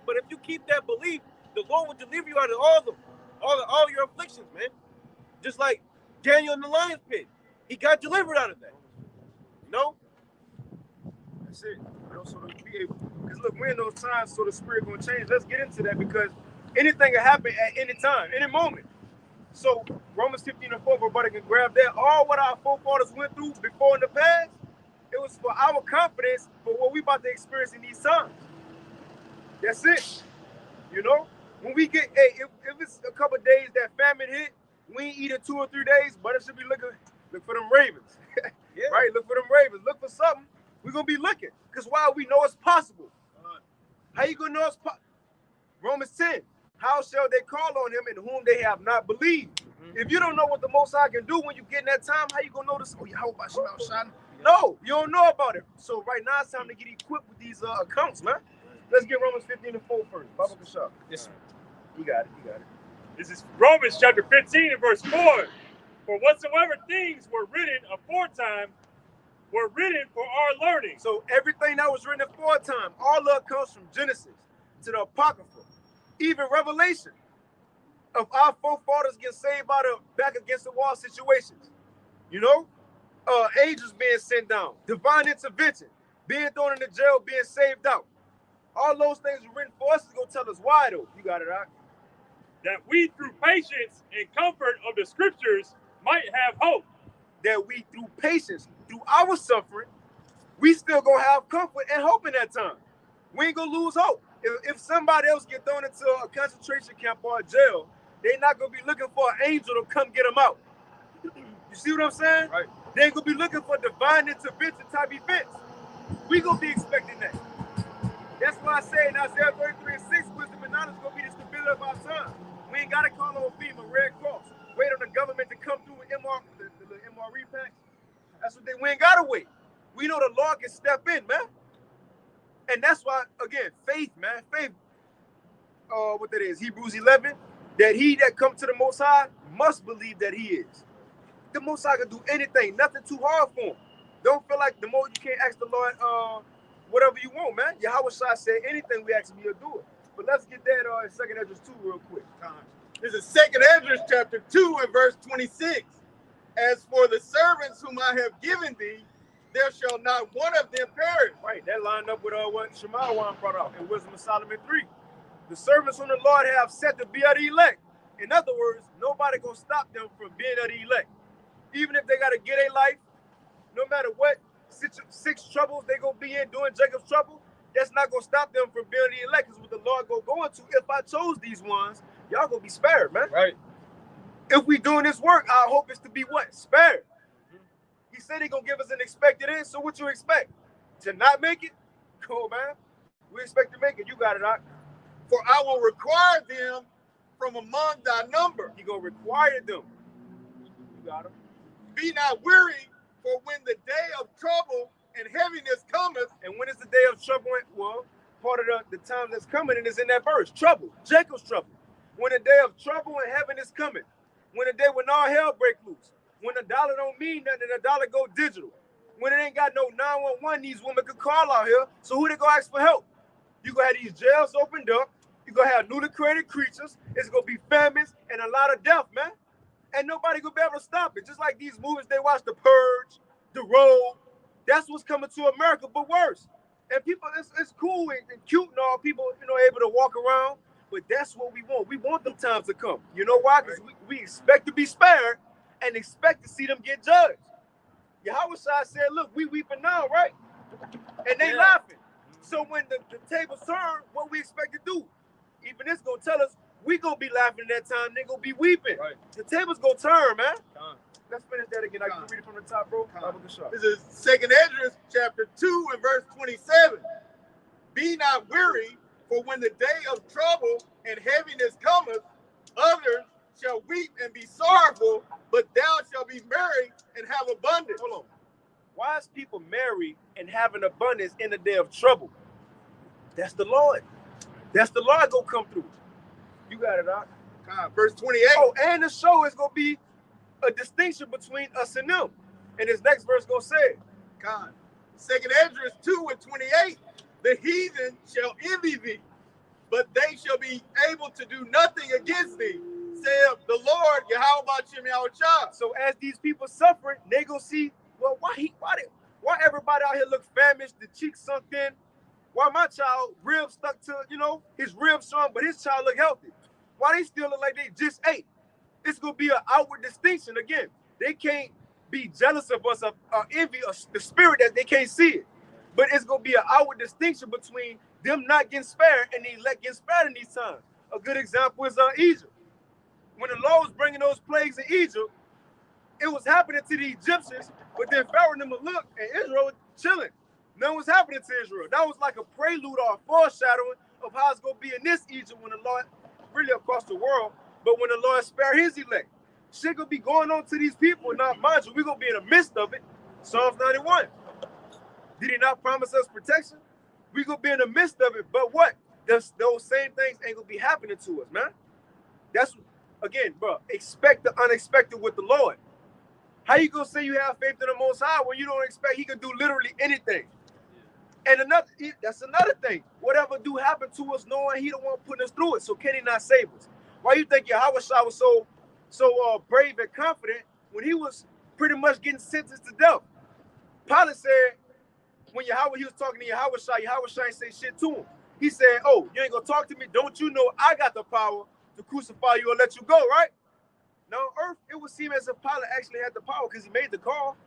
Speaker 1: But if you keep that belief, the Lord will deliver you out of all of them, all your afflictions, man. Just like Daniel in the lion's pit. He got delivered out of that. You know?
Speaker 2: That's it. You know, so to be able, because look, we're in those times, so the spirit gonna change. Let's get into that because anything can happen at any time, any moment. So Romans 15:4, everybody can grab that. All what our forefathers went through before in the past, it was for our confidence for what we about to experience in these times. That's it. You know, when we get, hey, if it's a couple of days that famine hit, we ain't eating 2 or 3 days, but it should be look for them ravens. Yeah. Right? Look for them ravens. Look for something. We're going to be looking. Because why? We know it's possible. How you going to know it's possible? Romans 10. How shall they call on him in whom they have not believed? Mm-hmm. If you don't know what the Most High can do when you get in that time, how you going to know this? Oh, Yahweh B'Shem Yahweh Shai. No, you don't know about it. So right now it's time to get equipped with these accounts, man. Let's get Romans 15:4 first. Baba Kashab.
Speaker 6: Yes.
Speaker 2: You got it.
Speaker 5: This is Romans chapter 15 and verse 4. For whatsoever things were written aforetime were written for our learning.
Speaker 2: So everything that was written aforetime, all of it comes from Genesis to the Apocrypha, even Revelation of our forefathers getting saved by the back against the wall situations. You know, angels being sent down, divine intervention, being thrown in the jail, being saved out. All those things were written for us to go tell us why, though. You got it, right?
Speaker 5: That we, through patience and comfort of the scriptures, might have hope.
Speaker 2: That we, through patience, through our suffering, we still gonna have comfort and hope in that time. We ain't gonna lose hope. If somebody else get thrown into a concentration camp or a jail, they not gonna be looking for an angel to come get them out. You see what I'm saying?
Speaker 1: Right.
Speaker 2: They ain't gonna be looking for divine intervention type events. We gonna be expecting that. That's why I say in Isaiah 33:6, wisdom and knowledge gonna be the stability of our time. We ain't gotta call on FEMA, Red Cross, wait on the government to come through with the MRE packs. That's what we ain't gotta wait. We know the Lord can step in, man. And that's why, again, faith, man, faith. What that is, Hebrews 11, that he that come to the Most High must believe that he is. The Most High can do anything, nothing too hard for him. Don't feel like the more you can't ask the Lord whatever you want, man. Yahweh Shai said anything we ask him, he'll do it. But let's get that in 2nd Esdras 2 real quick.
Speaker 3: This is 2nd Esdras chapter 2 and verse 26. As for the servants whom I have given thee, there shall not one of them perish.
Speaker 2: Right, that lined up with what Shemawan brought out in Wisdom of Solomon 3. The servants whom the Lord have set to be of the elect. In other words, nobody gonna stop them from being of the elect. Even if they gotta get a life, no matter what six troubles they gonna be in doing Jacob's trouble, that's not gonna stop them from being the elect. Because what the Lord go into, if I chose these ones, y'all gonna be spared, man.
Speaker 1: Right.
Speaker 2: If we doing this work, our hope is to be what? Spared. He said he gonna give us an expected end. So what you expect? To not make it? Cool, man. We expect to make it. You got it, Doc.
Speaker 3: For I will require them from among thy number.
Speaker 2: He gonna require them. You got him.
Speaker 3: Be not weary, for when the day of trouble and heaviness cometh.
Speaker 2: And when is the day of trouble? Well, part of the time that's coming, and is in that verse. Trouble. Jacob's trouble. When the day of trouble and heaviness coming. When the day when all hell break loose. When the dollar don't mean nothing and the dollar go digital. When it ain't got no 911, these women could call out here. So who they gonna ask for help? You gonna have these jails opened up. You gonna have newly created creatures. It's gonna be famines and a lot of death, man. And nobody gonna be able to stop it. Just like these movies they watch, The Purge, The Road. That's what's coming to America, but worse. And people, it's cool and cute and all. People, able to walk around. But that's what we want. We want them times to come. You know why? Because we expect to be spared and expect to see them get judged. Yahweh Shai said, look, we weeping now, right? And they laughing. So when the tables turn, what we expect to do? Even this gonna tell us we gonna be laughing at that time, they gonna be weeping.
Speaker 1: Right.
Speaker 2: The tables gonna turn, man. Let's finish that again. I can read it from the top, bro.
Speaker 3: This is 2nd Esdras chapter 2 and verse 27. Be not weary, for when the day of trouble and heaviness cometh, others shall weep and be sorrowful, but thou shalt be merry and have abundance.
Speaker 2: Hold on. Why is people marry and have an abundance in the day of trouble? That's the Lord. That's the Lord gonna come through. You got it, Doc.
Speaker 3: Verse 28.
Speaker 2: Oh, and the show is gonna be a distinction between us and them. And this next verse gonna say,
Speaker 3: 2nd Esdras 2 and 28. The heathen shall envy thee, but they shall be able to do nothing against thee, saith the Lord Yahweh Shem Yahushua.
Speaker 2: so as these people suffering, they gonna see, well, why everybody out here look famished, the cheeks sunk in? Why my child ribs stuck to, his ribs strong, but his child look healthy? Why they still look like they just ate? It's gonna be an outward distinction again. They can't be jealous of us, of envy, of the spirit that they can't see it. But it's gonna be an outward distinction between them not getting spared and the elect getting spared in these times. A good example is Egypt. When the Lord was bringing those plagues in Egypt, it was happening to the Egyptians, but then Pharaoh and them would look, and Israel was chilling. Nothing was happening to Israel. That was like a prelude or a foreshadowing of how it's going to be in this Egypt when the Lord, really across the world, but when the Lord spare his elect. Shit going to be going on to these people. Now, mind you, we're going to be in the midst of it. Psalms 91. Did he not promise us protection? We're going to be in the midst of it, but what? Those same things ain't going to be happening to us, man. That's, again, bro, expect the unexpected with the Lord. How you going to say you have faith in the Most High when you don't expect he can do literally anything? And that's another thing. Whatever do happen to us, knowing he the one putting us through it, so can he not save us? Why you think Yahweh Shai was so brave and confident when he was pretty much getting sentenced to death? Pilate said, when he was talking to Yahweh Shai ain't say shit to him. He said, oh, you ain't gonna talk to me? Don't you know I got the power to crucify you and let you go, right? Now on earth, it would seem as if Pilate actually had the power because he made the call,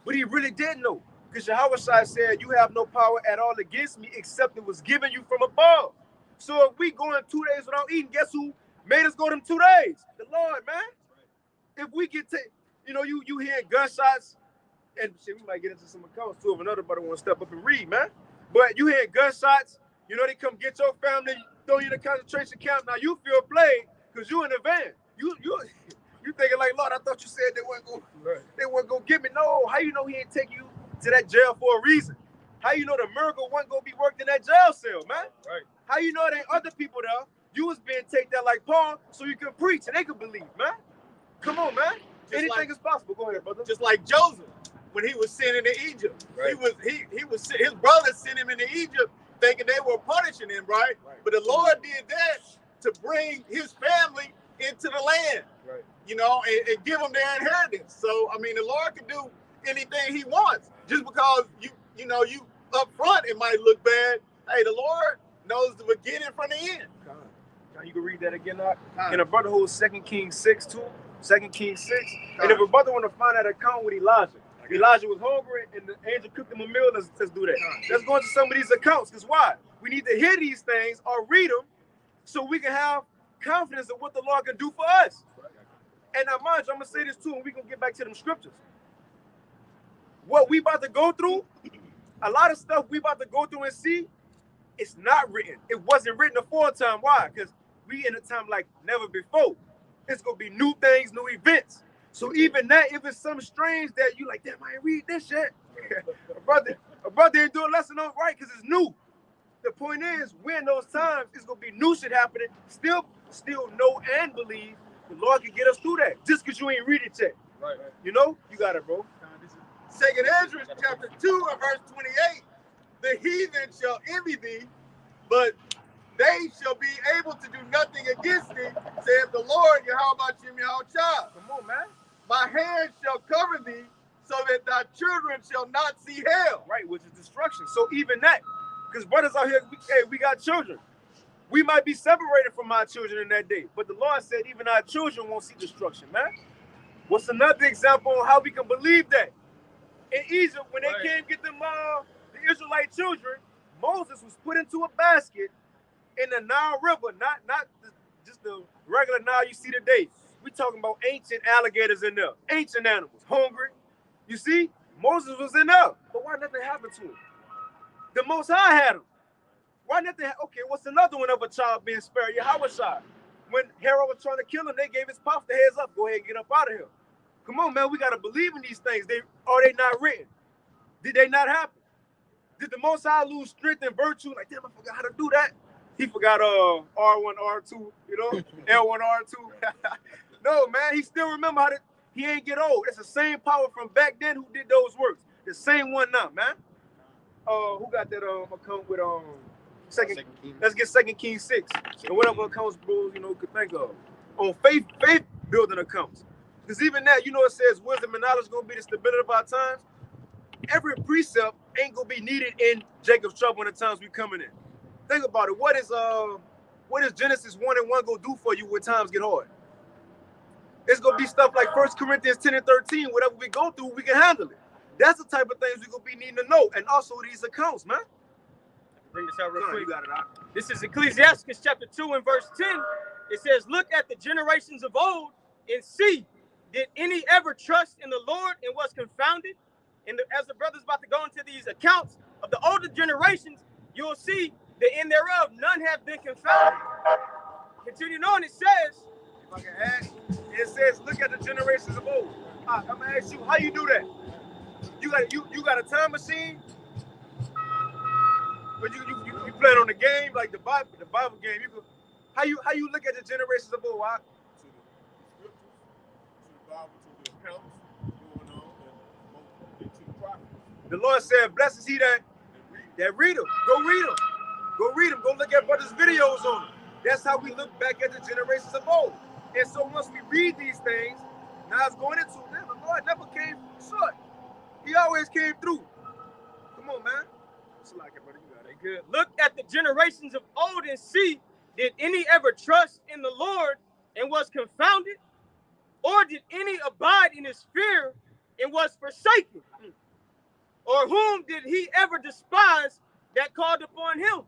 Speaker 2: but he really didn't know. Because Yahushua said, you have no power at all against me except it was given you from above. So if we going 2 days without eating, guess who made us go them 2 days? The Lord, man. If we get to, you hear gunshots, and shit, we might get into some accounts too if another brother want to step up and read, man. But you hear gunshots, they come get your family, throw you in a concentration camp. Now you feel played because you in the van. You thinking like, Lord, I thought you said they weren't gonna get me. No, how you know he ain't take you to that jail for a reason? How you know the miracle wasn't gonna be worked in that jail cell, man?
Speaker 1: Right.
Speaker 2: How you know there ain't other people there? You was being taken there like Paul so you can preach and they could believe, man. Come on, man. Anything is possible. Go ahead, brother.
Speaker 7: Just like Joseph when he was sent into Egypt.
Speaker 1: Right.
Speaker 7: His brothers sent him into Egypt thinking they were punishing him, right? But the Lord did that to bring his family into the land,
Speaker 1: Right.
Speaker 7: And give them their inheritance. So, I mean, the Lord can do anything he wants. Just because you up front, it might look bad. Hey, the Lord knows the beginning from the end.
Speaker 2: Now you can read that again, Doc. And a brother holds 2 Kings 6 too. 2 Kings 6. And if a brother want to find that account with Elijah was hungry and the angel cooked him a meal, let's do that. Let's go into some of these accounts. Because why? We need to hear these things or read them so we can have confidence in what the Lord can do for us. And now, mind you, I'm going to say this too, and we're going to get back to them scriptures. What we about to go through, a lot of stuff we about to go through and see, it's not written. It wasn't written aforetime. Why? Because we in a time like never before. It's going to be new things, new events. So even that, if it's something strange that you like, damn, I ain't read this shit. a brother ain't doing lesson on right because it's new. The point is, we're in those times, it's going to be new shit happening. Still know and believe the Lord can get us through that. Just because you ain't read it yet.
Speaker 1: Right.
Speaker 2: You got it, bro.
Speaker 7: 2nd Ezra chapter 2 and verse 28. The heathen shall envy thee, but they shall be able to do nothing against thee, saith the Lord, Yahweh Shah.
Speaker 2: Come on, man.
Speaker 7: My hand shall cover thee, so that thy children shall not see hell.
Speaker 2: Right, which is destruction. So even that, because brothers out here, we got children. We might be separated from our children in that day, but the Lord said even our children won't see destruction, man. What's another example on how we can believe that? In Egypt, when they came get them, the Israelite children, Moses was put into a basket in the Nile River, not just the regular Nile you see today. We talking about ancient alligators in there, ancient animals, hungry. You see, Moses was in there, but why nothing happened to him? The Most High had him. Why nothing? Okay, what's another one of a child being spared? Yahushua. When Herod was trying to kill him, they gave his pop the heads up. Go ahead and get up out of here. Come on, man. We got to believe in these things. Are they not written? Did they not happen? Did the Most High lose strength and virtue? Like, damn, I forgot how to do that. He forgot R1, R2, L1, R2. No, man. He still remember how to. He ain't get old. It's the same power from back then who did those works. The same one now, man. Who got that account with Second Kings? Let's get 2 Kings 6 and whatever accounts bros could think of on faith building accounts. Because even that, it says wisdom and knowledge gonna be the stability of our times. Every precept ain't gonna be needed in Jacob's trouble in the times we coming in. Think about it. What is Genesis 1:1 gonna do for you when times get hard? It's gonna be stuff like 1 Corinthians 10 and 13. Whatever we go through, we can handle it. That's the type of things we're gonna be needing to know. And also these accounts, man.
Speaker 6: Bring this out real quick.
Speaker 2: You got it out.
Speaker 6: This is Ecclesiastes chapter 2 and verse 10. It says, look at the generations of old and see, did any ever trust in the Lord and was confounded? And as the brother's about to go into these accounts of the older generations, you'll see that in thereof, none have been confounded. Continuing on, it says,
Speaker 2: If I can add, it says, look at the generations of old. I'm gonna ask you, how you do that? You got a time machine? But you play it on the game, like the Bible game. How you look at the generations of old?
Speaker 3: To the Bible, to the accounts going on, and to the prophets.
Speaker 2: The Lord said, blessed is he that read them. Go read them. Go read them. Go look at brothers' videos on them. That's how we look back at the generations of old. And so once we read these things, now it's going into them. The Lord never came short. He always came through. Come on, man.
Speaker 6: Good. Look at the generations of old and see, did any ever trust in the Lord and was confounded? Or did any abide in his fear and was forsaken? Or whom did he ever despise that called upon him?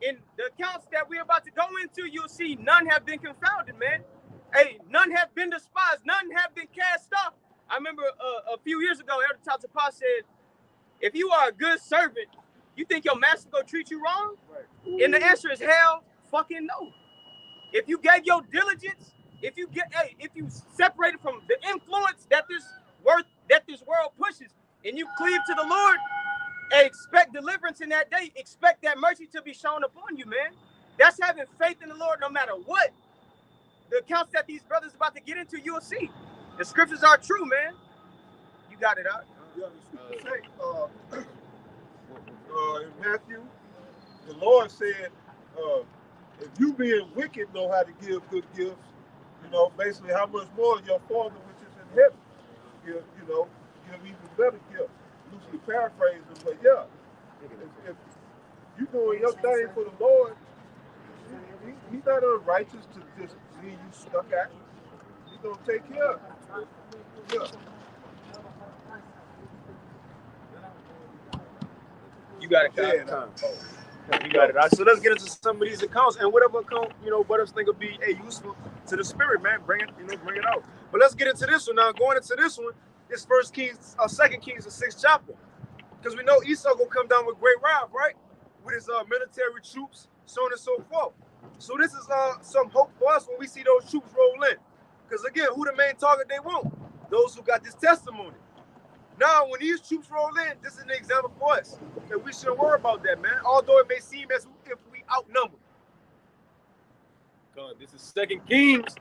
Speaker 6: In the accounts that we're about to go into, you'll see none have been confounded, man. Hey, none have been despised. None have been cast off. I remember a few years ago, Elder Tatapas said, if you are a good servant, you think your master gonna treat you wrong? Right. And the answer is hell fucking no. If you gave your diligence, if you separated from the influence that this world pushes, and you cleave to the Lord, and expect deliverance in that day, expect that mercy to be shown upon you, man. That's having faith in the Lord no matter what. The accounts that these brothers are about to get into, you'll see. The scriptures are true, man. You got it out.
Speaker 3: Yeah, the scriptures say, in Matthew, the Lord said, if you being wicked know how to give good gifts, you know, basically how much more your Father which is in heaven give even better gifts. Loosely paraphrasing, but yeah, if you doing your thing for the Lord, he's not unrighteous to just leave you stuck at him. He's gonna take care of you. Yeah.
Speaker 6: You got it,
Speaker 2: You got it. All right, so let's get into some of these accounts and whatever account, brothers think will be useful to the spirit, man. Bring it out. But let's get into this one now. Going into this one, it's 2 Kings, the 6th chapter. Because we know Esau gonna come down with great wrath, right? With his military troops, so on and so forth. So this is some hope for us when we see those troops roll in. Because again, who the main target they want? Those who got this testimony. Now, when these troops roll in, this is an example for us. And we shouldn't worry about that, man. Although it may seem as if we outnumbered.
Speaker 1: God, this is 2 Kings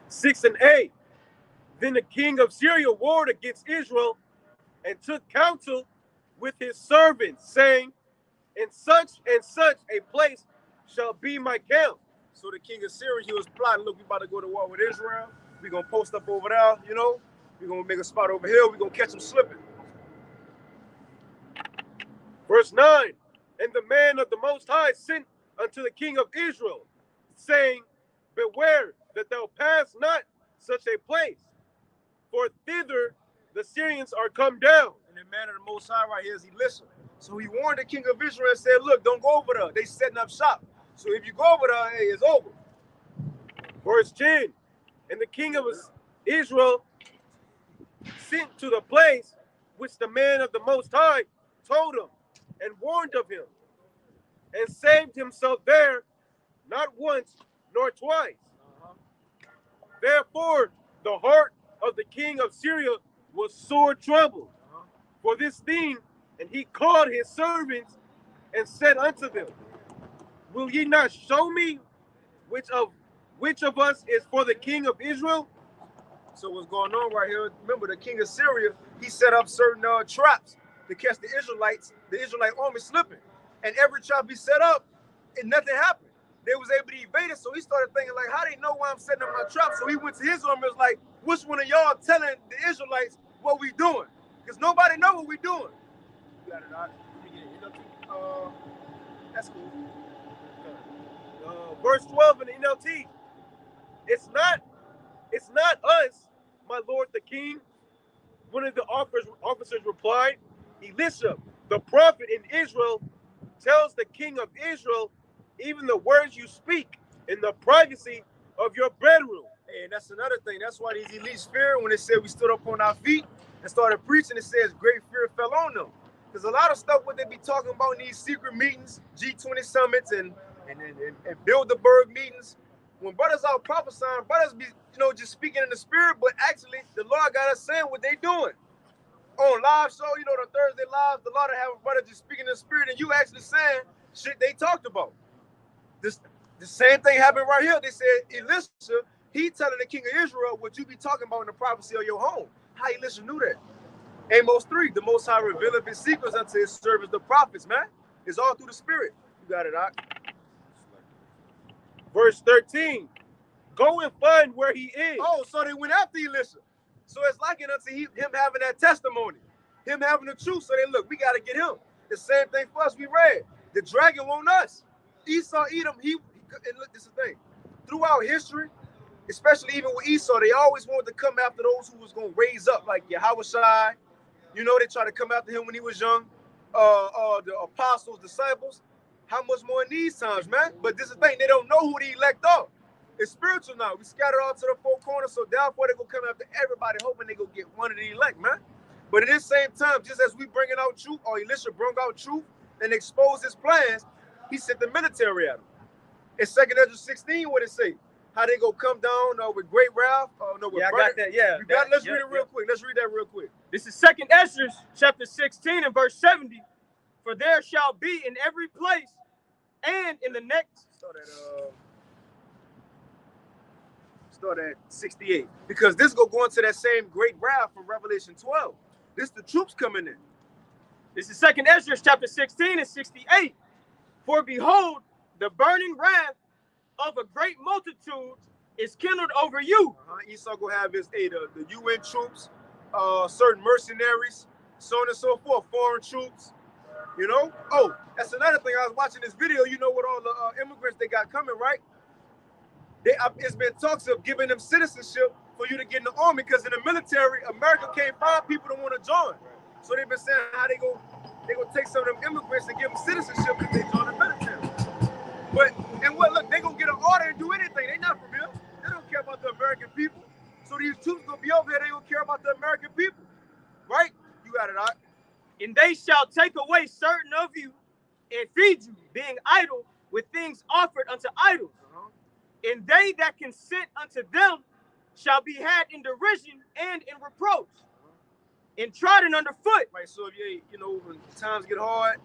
Speaker 1: 6 and 8. Then the king of Syria warred against Israel and took counsel with his servants, saying, in such and such a place shall be my camp.
Speaker 2: So the king of Syria, he was plotting, look, we about to go to war with Israel. We're going to post up over there, We're going to make a spot over here. We're going to catch them slipping.
Speaker 1: Verse 9, and the man of the Most High sent unto the king of Israel, saying, beware that thou pass not such a place, for thither the Syrians are come down.
Speaker 2: And the man of the Most High right here is Elisha. So he warned the king of Israel and said, look, don't go over there. They setting up shop. So if you go over there, hey, it's over.
Speaker 1: Verse 10, and the king of Israel sent to the place which the man of the Most High told him and warned of him, and saved himself there not once nor twice. Therefore the heart of the king of Syria was sore troubled for this thing, and he called his servants and said unto them, will ye not show me which of us is for the king of Israel?
Speaker 2: So what's going on right here? Remember, the king of Syria, he set up certain traps to catch the Israelite army slipping. And every trap he set up, and nothing happened. They was able to evade it, so he started thinking, like, how they know why I'm setting up my trap? So he went to his army and was like, which one of y'all telling the Israelites what we doing? Because nobody know what we doing. You got it, all right? That's cool.
Speaker 1: Verse 12 in the NLT. It's not us, my lord the king. One of the officers replied, Elisha, the prophet in Israel, tells the king of Israel even the words you speak in the privacy of your bedroom.
Speaker 2: And that's another thing. That's why these elites fear when they said we stood up on our feet and started preaching. It says great fear fell on them. Because a lot of stuff what they be talking about in these secret meetings, G20 summits and Bilderberg meetings, when brothers out prophesying, brothers be just speaking in the spirit, but actually the Lord got us saying what they doing. On live show, the Thursday live, the Lord will have a brother just speaking in the spirit, and you actually saying shit they talked about. The same thing happened right here. They said, Elisha, he telling the king of Israel what you be talking about in the prophecy of your home. How Elisha knew that? Amos 3, the Most High revealeth his secrets unto his servants, the prophets, man. It's all through the spirit. You got it, Doc.
Speaker 1: Verse 13, go and find where he is.
Speaker 2: Oh, so they went after Elisha. So it's likened unto him having that testimony, him having the truth. So they look, we got to get him. The same thing for us. We read the dragon want us. Esau, Edom. And look, this is the thing. Throughout history, especially even with Esau, they always wanted to come after those who was gonna raise up, like Yahushua. You know, they tried to come after him when he was young. The apostles, disciples. How much more in these times, man? But this is the thing, they don't know who the elect are. It's spiritual now. We scattered all to the four corners, so therefore they gonna come after everybody, hoping they gonna get one of the elect, man. But at the same time, just as we bringing out truth, or Elisha brought out truth and exposed his plans, he sent the military at him. In 2 Ezra 16, what it say? How they gonna come down with great wrath?
Speaker 6: Yeah, I got that. Yeah,
Speaker 2: you got. Let's read it real quick. Let's read that real quick.
Speaker 6: This is 2 Ezra chapter 16 and verse 70. For there shall be in every place and in the next.
Speaker 2: Start at 68. Because this go into that same great wrath from Revelation 12. This the troops coming in.
Speaker 6: This is 2 Ezra chapter 16 and 68. For behold, the burning wrath of a great multitude is kindled over you.
Speaker 2: Esau gonna have his the UN troops, certain mercenaries, so on and so forth, foreign troops. You know? Oh, that's another thing. I was watching this video. You know what all the immigrants they got coming, right? It's been talks of giving them citizenship for you to get in the army, because in the military, America can't find people that want to join. So they've been saying how they gonna take some of them immigrants and give them citizenship if they join the military. Look, they gonna get an order and do anything. They not from here. They don't care about the American people. So these troops gonna be over here. They gonna care about the American people, right? You got it, all right?
Speaker 6: And they shall take away certain of you and feed you, being idle with things offered unto idols. And they that consent unto them shall be had in derision and in reproach, and trodden underfoot.
Speaker 2: Right. So if when times get hard,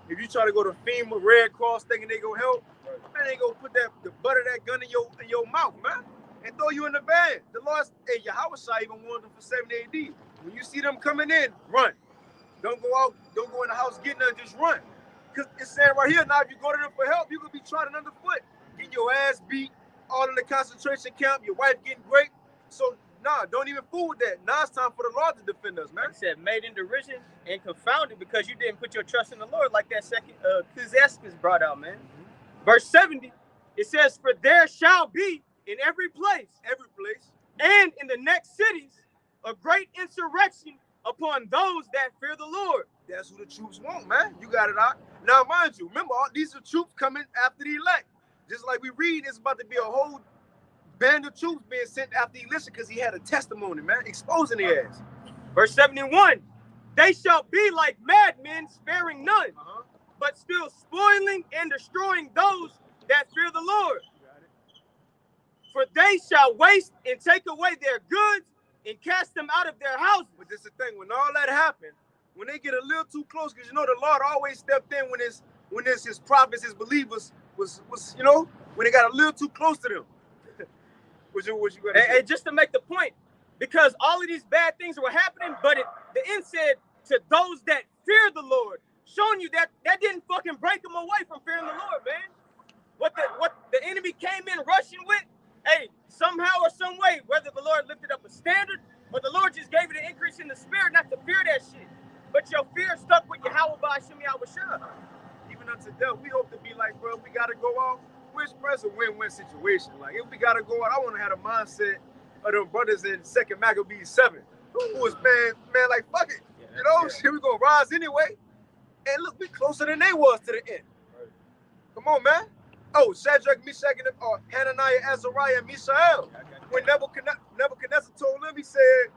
Speaker 2: if you try to go to FEMA, Red Cross, thinking they gonna help, man, they gonna put the butt of that gun in your mouth, man, and throw you in the van. The Lord, Yahushua even warned them for 70 AD. When you see them coming in, run. Don't go out. Don't go in the house getting them. Just run. Cause it's saying right here now, if you go to them for help, you gonna be trodden underfoot, getting your ass beat, all in the concentration camp. Your wife getting raped. So don't even fool with that. Now it's time for the Lord to defend us, man.
Speaker 6: He said, made in derision and confounded because you didn't put your trust in the Lord, like that second Ecclesiastes brought out, man. Verse 70, it says, for there shall be in every place, and in the next cities, a great insurrection upon those that fear the Lord.
Speaker 2: That's who the troops want, man. You got it out. Now, mind you, remember, all these are troops coming after the elect. Just like we read, it's about to be a whole band of troops being sent after Elisha because he had a testimony, man, exposing their ass.
Speaker 6: Verse 71, they shall be like madmen, sparing none, but still spoiling and destroying those that fear the Lord. For they shall waste and take away their goods and cast them out of their houses.
Speaker 2: But this is the thing, when all that happened, when they get a little too close, because the Lord always stepped in when it's his prophets, his believers was when they got a little too close to them. What you gonna say?
Speaker 6: And just to make the point, because all of these bad things were happening, but the end said to those that fear the Lord, showing you that didn't fucking break them away from fearing the Lord, man. What the enemy came in rushing with, hey, somehow or some way, whether the Lord lifted up a standard or the Lord just gave it an increase in the spirit not to fear that shit, but your fear stuck with Yahweh Ba'ashim Yahushua.
Speaker 2: Even unto death, we hope to be like, bro, we gotta go out. Which press a win-win situation. Like, if we gotta go out, I want to have the mindset of them brothers in 2nd Maccabees 7, who was man, like, fuck it, shit, we gonna rise anyway. And look, we closer than they was to the end. Right. Come on, man. Oh, Shadrach, Meshach, and Hananiah, Azariah, and Mishael. When Nebuchadnezzar told him, he said,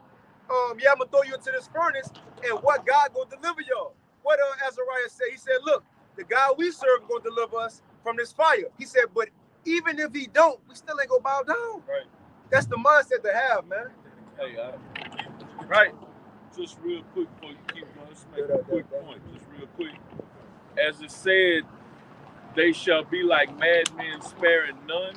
Speaker 2: I'm gonna throw you into this furnace, and what God gonna deliver y'all? What Azariah said? He said, look, the God we serve gonna deliver us from this fire. He said, but even if he don't, we still ain't gonna bow down. Right. That's the mindset to have, man.
Speaker 8: Hey, right. Just real quick before you keep going, let's make a quick point. Just real quick. As it said, they shall be like madmen, sparing none.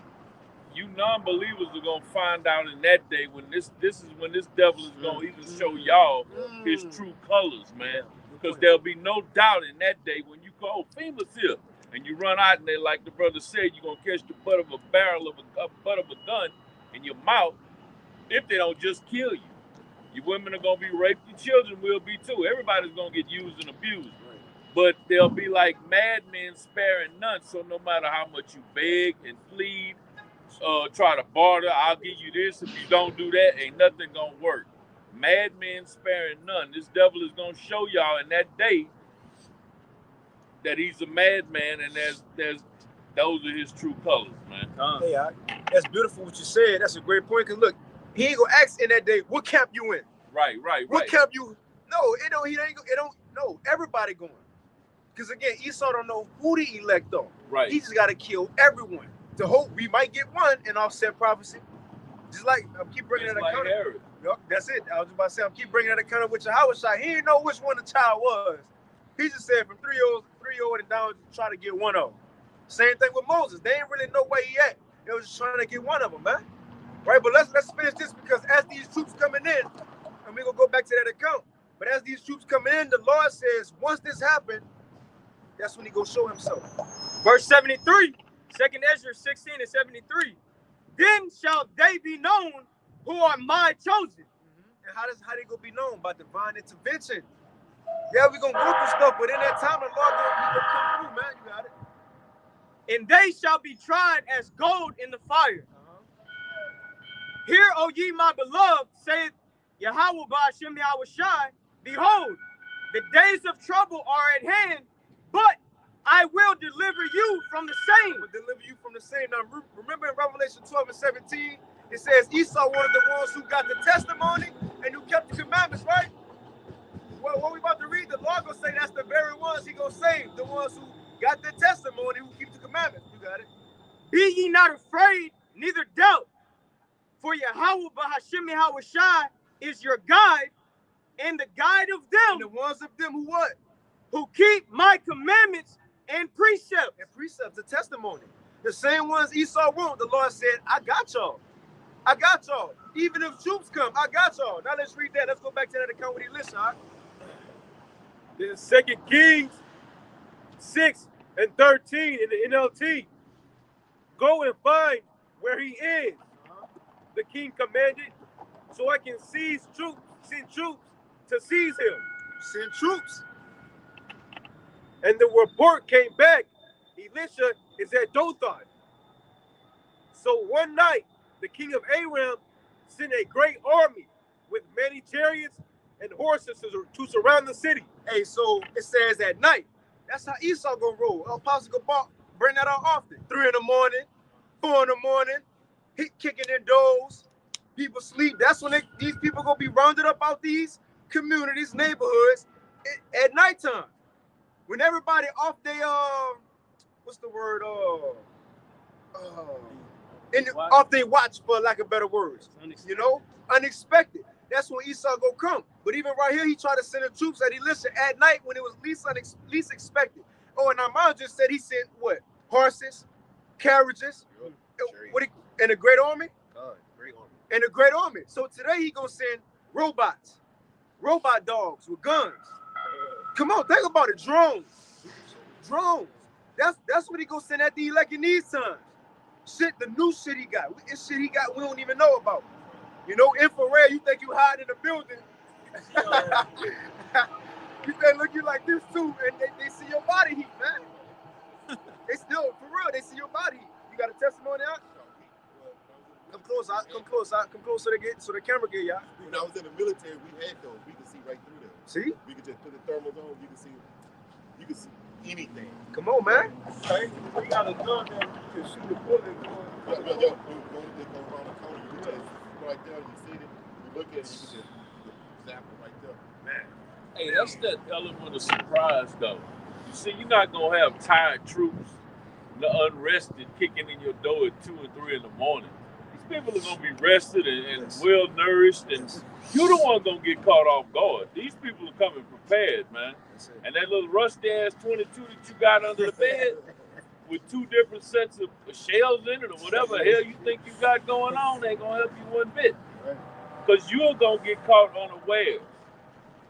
Speaker 8: You non-believers are gonna find out in that day when this is when this devil is gonna even show y'all his true colors, man. Because there'll be no doubt in that day when you go, FEMA's here. And you run out and they, like the brother said, you're gonna catch the butt of a barrel of butt of a gun in your mouth if they don't just kill you. Your women are gonna be raped, your children will be too. Everybody's gonna get used and abused. but they'll be like madmen sparing none. So no matter how much you beg and plead, try to barter, I'll give you this. If you don't do that, ain't nothing gonna work. Madmen sparing none. This devil is gonna show y'all in that day that he's a madman, and those are his true colors, man.
Speaker 2: Hey, that's beautiful what you said. That's a great point. Cause look, he ain't gonna ask in that day, what camp you in?
Speaker 8: Right.
Speaker 2: What camp you? No, it don't. He ain't. It don't. No, everybody going. Because again, Esau don't know who to elect on.
Speaker 8: Right.
Speaker 2: He just got to kill everyone. To hope we might get one and offset prophecy. Just like I keep bringing that account. Yep, that's it. I was about to say I keep bringing that account with Yahushua. He didn't know which one the child was. He just said from 3-year-old and down, try to get one of them. Same thing with Moses. They didn't really know where he at. They was just trying to get one of them, man. Right, but let's finish this because as these troops coming in, and we're gonna go back to that account. But as these troops coming in, the Lord says, once this happened, that's when he gonna show himself.
Speaker 6: Verse 73, 2nd Ezra 16 and 73. Then shall they be known who are my chosen.
Speaker 2: And how they gonna be known? By divine intervention. Yeah, we gonna go through stuff, but in that time, the Lord gonna come through, man. You got it.
Speaker 6: And they shall be tried as gold in the fire. Hear, O ye my beloved, saith Yahweh Ba'ashem Yahushai, behold, the days of trouble are at hand, but I will deliver you from the same.
Speaker 2: I will deliver you from the same. Now, remember in Revelation 12 and 17, it says Esau one of the ones who got the testimony and who kept the commandments, right? Well, what we about to read, the Lord gonna say that's the very ones he gonna save, the ones who got the testimony, who keep the commandments. You got it.
Speaker 6: Be ye not afraid, neither doubt, for Yahweh Ba'ashem Yahushai is your guide, and the guide of them,
Speaker 2: and the ones of them who what?
Speaker 6: Who keep my commandments and precepts.
Speaker 2: And precepts, the testimony. The same ones Esau won't. The Lord said, I got y'all. I got y'all. Even if troops come, I got y'all. Now let's read that. Let's go back to that account when he listened. All right?
Speaker 1: Then 2 Kings 6 and 13 in the NLT. Go and find where he is. The king commanded, so I can send troops to seize him.
Speaker 2: Send troops.
Speaker 1: And the report came back, Elisha is at Dothan. So one night, the king of Aram sent a great army with many chariots and horses to surround the city.
Speaker 2: Hey, so it says at night. That's how Esau gonna roll. Apostle Gabal bring that out often. 3 in the morning, 4 in the morning, kicking in doors. People sleep. That's when these people gonna be rounded up out these communities, neighborhoods at nighttime. When everybody off they what's the word? Off they watch, for lack of better words. You know, unexpected. That's when Esau gonna come. But even right here, he tried to send the troops at Elisha at night when it was least expected. Oh, and Amon just said he sent what? Horses, carriages, and a great army.
Speaker 7: Great army.
Speaker 2: And a great army. So today he gonna send robots, robot dogs with guns. Come on, think about it. Drones. That's what he gonna send at the elect in these times. Shit, the new shit he got. It's shit he got we don't even know about. You know, infrared, you think you hide in a building. You think look you like this too, and they see your body heat, man. They still, for real, they see your body heat. You got a testimony out? Come close, come close so the camera get y'all.
Speaker 7: When I was in the military, we had those. We could see right through them.
Speaker 2: See?
Speaker 7: We could just put the thermals on. You can see anything.
Speaker 2: Come on, man.
Speaker 3: Okay? We got a gun that you can shoot a bullet.
Speaker 7: Yo, go around the corner. You just right there. You see it. You look at it. You can just zap it right there.
Speaker 8: Man. Hey, that's that element of surprise, though. You see, you're not gonna have tired troops, unrested, kicking in your door at 2 and 3 in the morning. People are gonna be rested and well nourished, and you the one gonna get caught off guard. These people are coming prepared, man. And that little rusty ass 22 that you got under the bed with 2 different sets of shells in it or whatever the hell you think you got going on ain't gonna help you one bit. Because you're gonna get caught unaware.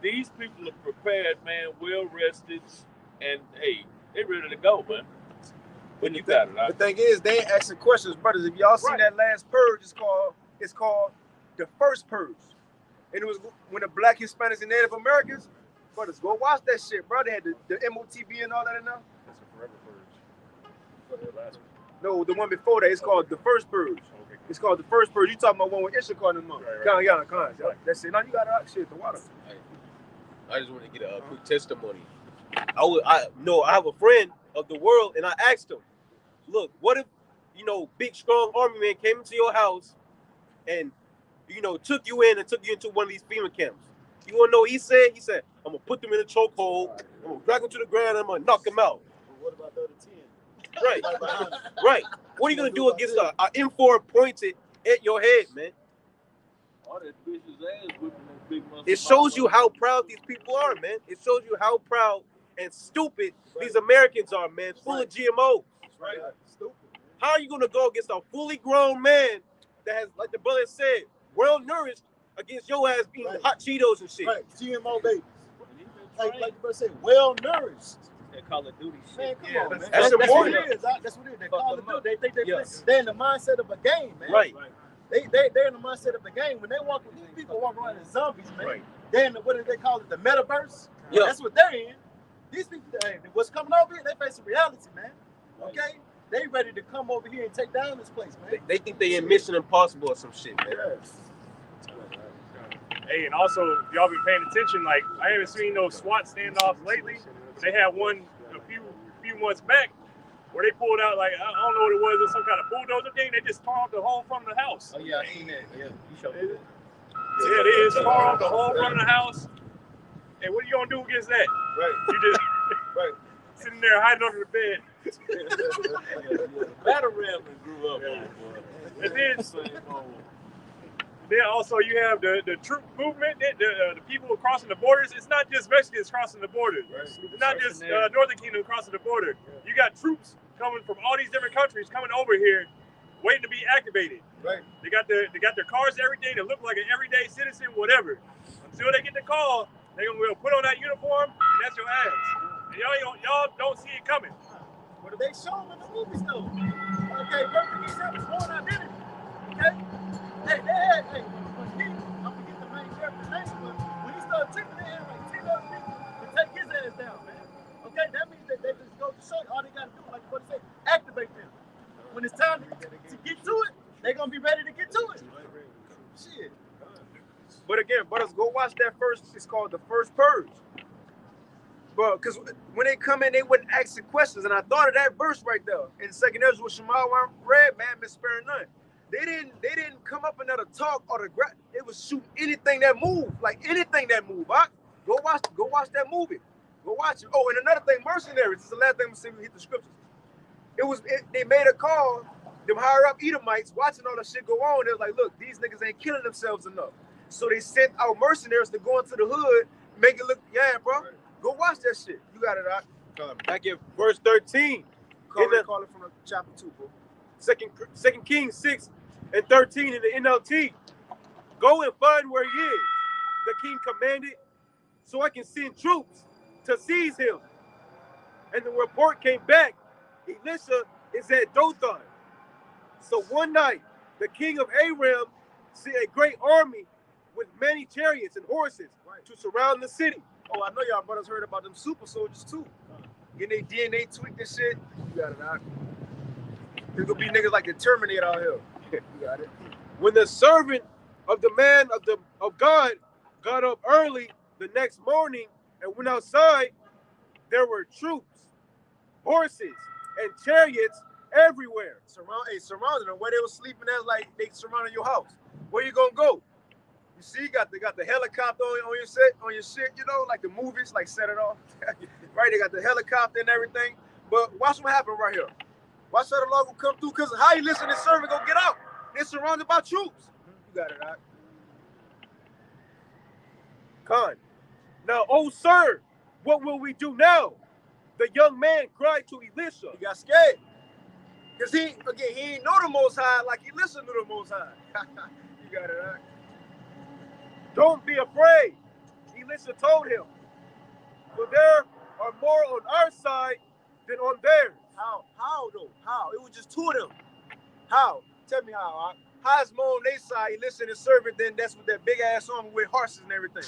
Speaker 8: These people are prepared, man, well rested, and hey, they ready to go, man. When you got it,
Speaker 2: the thing is, they ain't asking questions, brothers. If y'all seen that last purge, it's called the first purge. And it was when the Black, Hispanics, and Native Americans brothers, go watch that shit, bro. They had the MOTB and all that in there.
Speaker 5: That's a forever purge. The last one.
Speaker 2: No, the one before that, it's called The First Purge.
Speaker 5: Okay.
Speaker 2: It's called The First Purge. You talking about one with Issachar and them?
Speaker 5: Right.
Speaker 2: Come on, yeah. That's it. Now you got shit, the water.
Speaker 1: I just want to get a quick testimony. I have a friend of the world, and I asked him, look, what if, big, strong army man came into your house and, took you in and took you into one of these FEMA camps? You want to know what he said? He said, I'm going to put them in a chokehold, I'm going to drag them to the ground, and I'm going to knock them out.
Speaker 4: What about the other 10?
Speaker 1: Right. Right. What are you going to do against an M4 pointed at your head, man?
Speaker 8: All that bitch's ass whipping that big muscle.
Speaker 1: It shows you how proud these people are, man. It shows you how proud and stupid these Americans are, man. Full of GMO.
Speaker 2: Right.
Speaker 4: Stupid.
Speaker 1: How are you going to go against a fully grown man that has, like the brother said, well nourished against your ass eating hot Cheetos and shit?
Speaker 4: Right. GMO babies. Like the brother said, well nourished.
Speaker 6: That Call of Duty
Speaker 4: Man,
Speaker 6: shit.
Speaker 4: come on, man.
Speaker 2: that's
Speaker 4: That's what
Speaker 2: important.
Speaker 4: it is. That's what it is. They call it do. They think they're in the mindset of a game, man.
Speaker 1: Right.
Speaker 4: They're in the mindset of a game. When they walk with these people walk around as zombies, man.
Speaker 1: Right.
Speaker 4: They're in the, what do they call it? The metaverse.
Speaker 1: Yeah.
Speaker 4: That's what they're in. These people, what's coming over here, they facing reality, man. Okay? They ready to come over here and take down this place, man.
Speaker 1: They think they in Mission Impossible or some shit, man.
Speaker 5: Hey, and also, if y'all been paying attention, like, I haven't seen no SWAT standoffs lately. They had one a few months back where they pulled out, like, I don't know what it was some kind of bulldozer thing. They just tore off the whole front of the house.
Speaker 6: Oh yeah, I seen that. Yeah, you showed me that.
Speaker 5: Yeah, they just tore off the whole front of the house. And what are you gonna do against that?
Speaker 2: Right.
Speaker 5: You just
Speaker 2: Right.
Speaker 5: sitting there hiding under the bed.
Speaker 8: Battle Ramblin' grew up on, boy.
Speaker 5: And then,
Speaker 8: Same old.
Speaker 5: then also you have the troop movement, the people crossing the borders. It's not just Mexicans crossing the border. It's not just Northern Kingdom crossing the border. You got troops coming from all these different countries coming over here, waiting to be activated.
Speaker 2: Right.
Speaker 5: They got their cars every day to look like an everyday citizen, whatever. Until they get the call, they're gonna put on that uniform, and that's your ass. And y'all don't see it coming.
Speaker 4: What do they show them in the movies, though? Okay, perfect example, Born Identity. Okay? Hey, I'm gonna get the main character's name, but when he started tipping they had like 10 other people to take his ass down, man. Okay, that means that they just go to show you all they gotta do, like what they say, activate them. When it's time to get to it, they're gonna be ready to get to it. Shit.
Speaker 2: But again, brothers, go watch that first. It's called The First Purge. Bro, because when they come in, they wouldn't ask the questions. And I thought of that verse right there. In 2nd Ezra, what Shema read, man, miss sparing none. They didn't come up and talk or the it was shoot anything that moved, like anything that moved. Right? Go watch that movie. Go watch it. Oh, and another thing, mercenaries. This is the last thing I'm saying. We hit the scriptures. They made a call. Them higher up Edomites watching all that shit go on. They're like, look, these niggas ain't killing themselves enough. So they sent out mercenaries to go into the hood, make it look, yeah, bro. Go watch that shit. You got it out.
Speaker 1: Back in verse 13,
Speaker 2: Call it from the chapter 2, bro.
Speaker 1: Second Kings 6 and 13 in the NLT. Go and find where he is. The king commanded, so I can send troops to seize him. And the report came back. Elisha is at Dothan. So one night, the king of Aram sent a great army with many chariots and horses to surround the city.
Speaker 2: Oh, I know y'all brothers heard about them super soldiers too. Getting their DNA tweaked and shit. You got it out. There's gonna be niggas like the Terminator out here. You got it.
Speaker 1: When the servant of the man of God got up early the next morning and went outside, there were troops, horses, and chariots everywhere.
Speaker 2: Surrounding them. Where they were sleeping at, like they surrounding your house. Where you gonna go? You see, you got the helicopter on your shit, you know, like the movies, like Set It Off. Right? They got the helicopter and everything. But watch what happened right here. Watch how the Lord will come through, because how you listen to this servant go get out? They're surrounded by troops. You got it, all right?
Speaker 1: Khan. Now, oh sir, what will we do now? The young man cried to Elisha.
Speaker 2: He got scared. Because he ain't know the Most High like he listened to the Most High. You got it, all right?
Speaker 1: Don't be afraid, Elisha told him, for there are more on our side than on theirs.
Speaker 2: How though? How? It was just two of them. How? Tell me how. All right? How is more on their side, he listened to servant, then that's with that big ass army with horses and everything.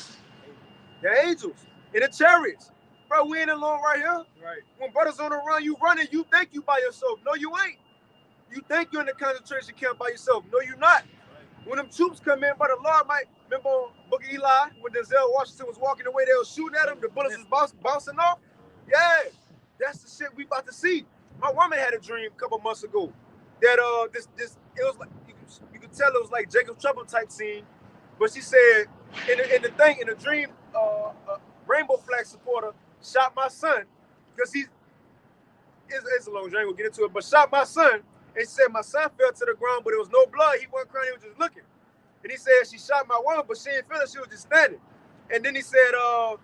Speaker 2: They're angels. in the chariots. Bro, we ain't alone right here.
Speaker 3: Right.
Speaker 2: When brothers on the run, you running, you think you by yourself. No, you ain't. You think you're in the concentration camp by yourself. No, you not. When them troops come in, but the Lord might, remember on Book of Eli, when Denzel Washington was walking away, they were shooting at him, the bullets was bouncing off. Yeah, that's the shit we about to see. My woman had a dream a couple months ago that it was like you could tell it was like Jacob Trouble type scene, but she said in the dream, Rainbow Flag supporter shot my son because it's a long dream. We'll get into it, but shot my son. And she said my son fell to the ground, but there was no blood. He wasn't crying. He was just looking. And he said she shot my woman, but she didn't feel it. She was just standing. And then he said,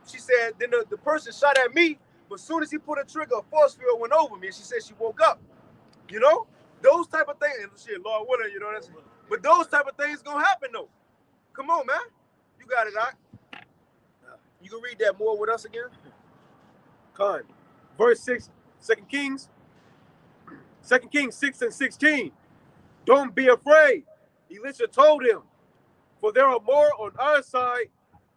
Speaker 2: she said, then the person shot at me, but as soon as he put a trigger, a force field went over me. And she said she woke up. You know, those type of things. And shit, Lord willing, you know what I'm saying? But those type of things gonna happen though. Come on, man. You got it, Doc. You can read that more with us again.
Speaker 1: Con. Verse 6, 2 Kings 6 and 16. Don't be afraid. Elisha told him, for there are more on our side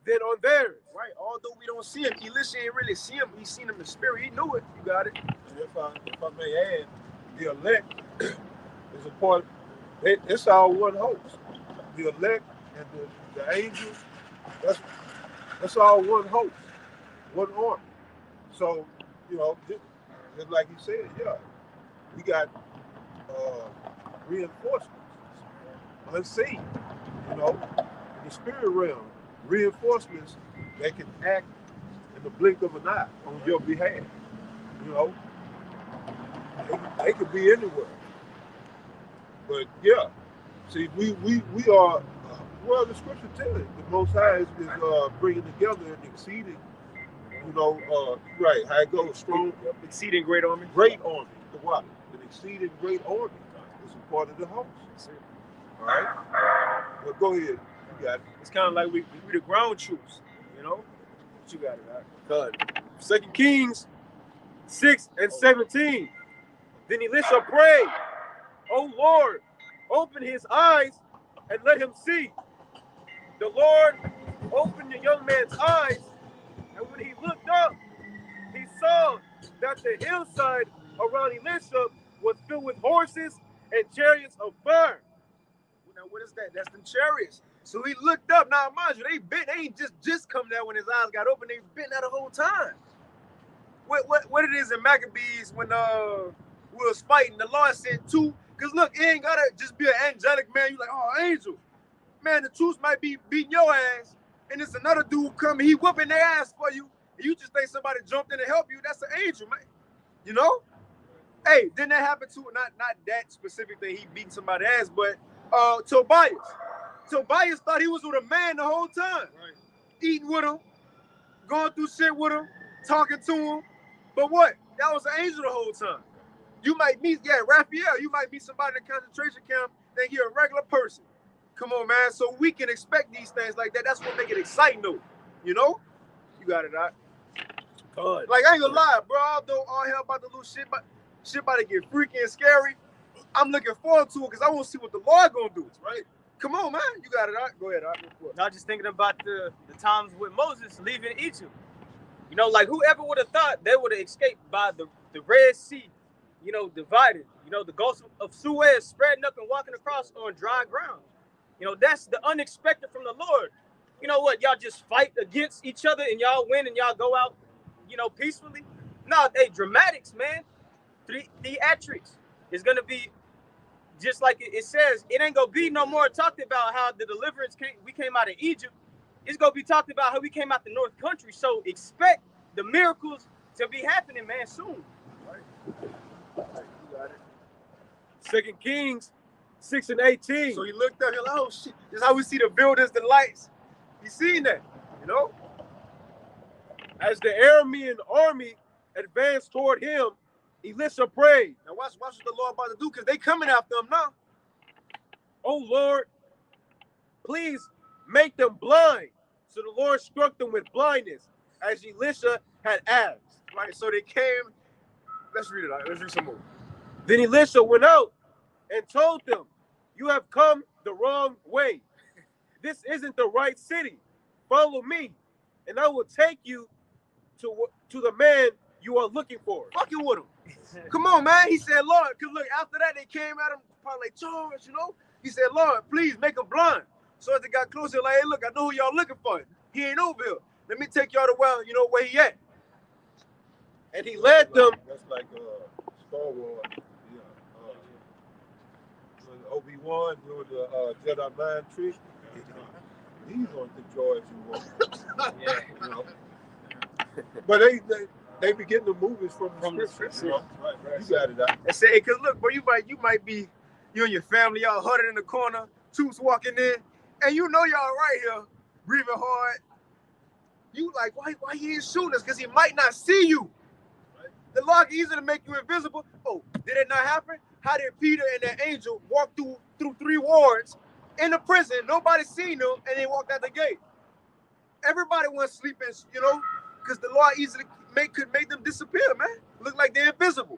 Speaker 1: than on theirs.
Speaker 2: Right. Although we don't see him, Elisha ain't really see him. He seen him in the spirit. He knew it. You got it.
Speaker 3: And if I may add, the elect is a part. It's our one host. The elect and the angels. That's all one host, one army. So you know, just like you said, yeah. We got reinforcements unseen, you know, in the spirit realm, reinforcements that can act in the blink of an eye on your behalf. You know, they could be anywhere. But yeah, see, we are, well, the scripture tells it, the Most High is bringing together and exceeding, you know, right, how it goes, strong,
Speaker 2: Exceeding great army.
Speaker 3: great army, the what? An exceeding great army is a part of the host. All right? Well, go ahead. You got it.
Speaker 2: It's kind of like we the ground troops, you know? But you got it, right?
Speaker 1: Con. 2 Kings 6 and 17. Then Elisha prayed, O Lord, open his eyes and let him see. The Lord opened the young man's eyes, and when he looked up, he saw that the hillside around Elisha was filled with horses and chariots of fire.
Speaker 2: Now, what is that? That's them chariots. So he looked up. Now, mind you, they ain't just come there when his eyes got open. They've been there the whole time. What it is in Maccabees when we was fighting, the Lord sent two. Because look, it ain't gotta just be an angelic man. You like, oh, angel. Man, the troops might be beating your ass, and it's another dude coming, he whooping their ass for you, and you just think somebody jumped in to help you. That's an angel, man. You know? Hey, didn't that happen to not that specific thing, he beating somebody's ass, but Tobias. Tobias thought he was with a man the whole time. Right. Eating with him, going through shit with him, talking to him. But what? That was an angel the whole time. You might meet, Raphael, you might meet somebody in a concentration camp, think you're a regular person. Come on, man. So we can expect these things like that. That's what make it exciting, though. You know? You got it, Doc. Like, I ain't gonna lie, bro. Although all hell about the little shit, but shit about to get freaky and scary, I'm looking forward to it because I want to see what the Lord gonna do, right? Come on, man. You got it, Doc. Go ahead, Doc.
Speaker 6: Not just thinking about the times with Moses leaving Egypt. You know, like whoever would have thought they would have escaped by the Red Sea, you know, divided. You know, the Gulf of Suez spreading up and walking across on dry ground. You know, that's the unexpected from the Lord. You know what? Y'all just fight against each other and y'all win and y'all go out, you know, peacefully. No, they dramatics, man. Theatrics. It's going to be just like it says. It ain't going to be no more talked about how the deliverance we came out of Egypt. It's going to be talked about how we came out the North Country. So expect the miracles to be happening, man, soon.
Speaker 2: You got it.
Speaker 1: 2 Kings 6 and 18.
Speaker 2: So he looked up, he like, oh shit. This is how we see the buildings, the lights. You seen that, you know?
Speaker 1: As the Aramean army advanced toward him, Elisha prayed.
Speaker 2: Now watch what the Lord about to do, because they coming after him now.
Speaker 1: Oh Lord, please make them blind. So the Lord struck them with blindness, as Elisha had asked.
Speaker 2: Right, so they came. Let's read it out. Let's read some more.
Speaker 1: Then Elisha went out and told them, you have come the wrong way. This isn't the right city. Follow me, and I will take you to the man you are looking for.
Speaker 2: Fucking with him. Come on, man. He said, Lord, because look, after that, they came at him, probably like, George, you know? He said, Lord, please make him blind. So as they got closer, like, hey, look, I know who y'all looking for. He ain't over here. Let me take y'all to where, you know, where he at.
Speaker 1: And he led them.
Speaker 3: That's like Star Wars. Yeah. When Obi-Wan doing the Jedi mind trick. These aren't the droids you want.
Speaker 6: Yeah.
Speaker 3: You know? But they be getting the movies from the scripture. You know? Right. You got it out.
Speaker 2: And say, hey, cause look, bro, you might be, you and your family, y'all huddled in the corner, troops walking in, and you know y'all right here, breathing hard. You like, why he ain't shooting us? Cause he might not see you. Right. The Lord can easily make you invisible. Oh, did it not happen? How did Peter and that angel walk through 3 wards in the prison? Nobody seen them, and they walked out the gate. Everybody went sleeping, you know, because the Lord easily could make them disappear, man. Look like they're invisible.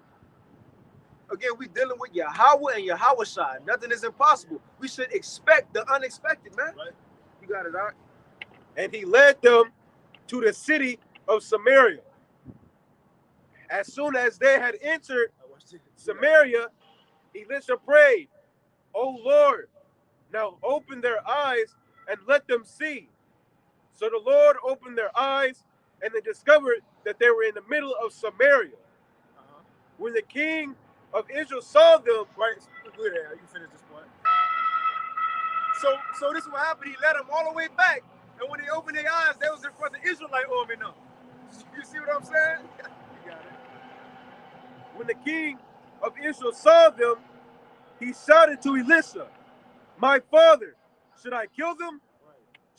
Speaker 2: Again, we dealing with Yahweh and Yahawashi. Nothing is impossible. We should expect the unexpected, man.
Speaker 3: Right.
Speaker 2: You got it, all right?
Speaker 1: And he led them to the city of Samaria. As soon as they had entered Samaria, Elisha prayed, "O Lord, now open their eyes and let them see." So the Lord opened their eyes, and they discovered that they were in the middle of Samaria. When the king of Israel saw them,
Speaker 2: Right, good. You finish this point. So this is what happened. He led them all the way back, and when they opened their eyes, they was in front of the Israelite army now. You see what I'm saying? You got it.
Speaker 1: when the king of Israel saw them, he shouted to Elisha, "My father, should I kill them?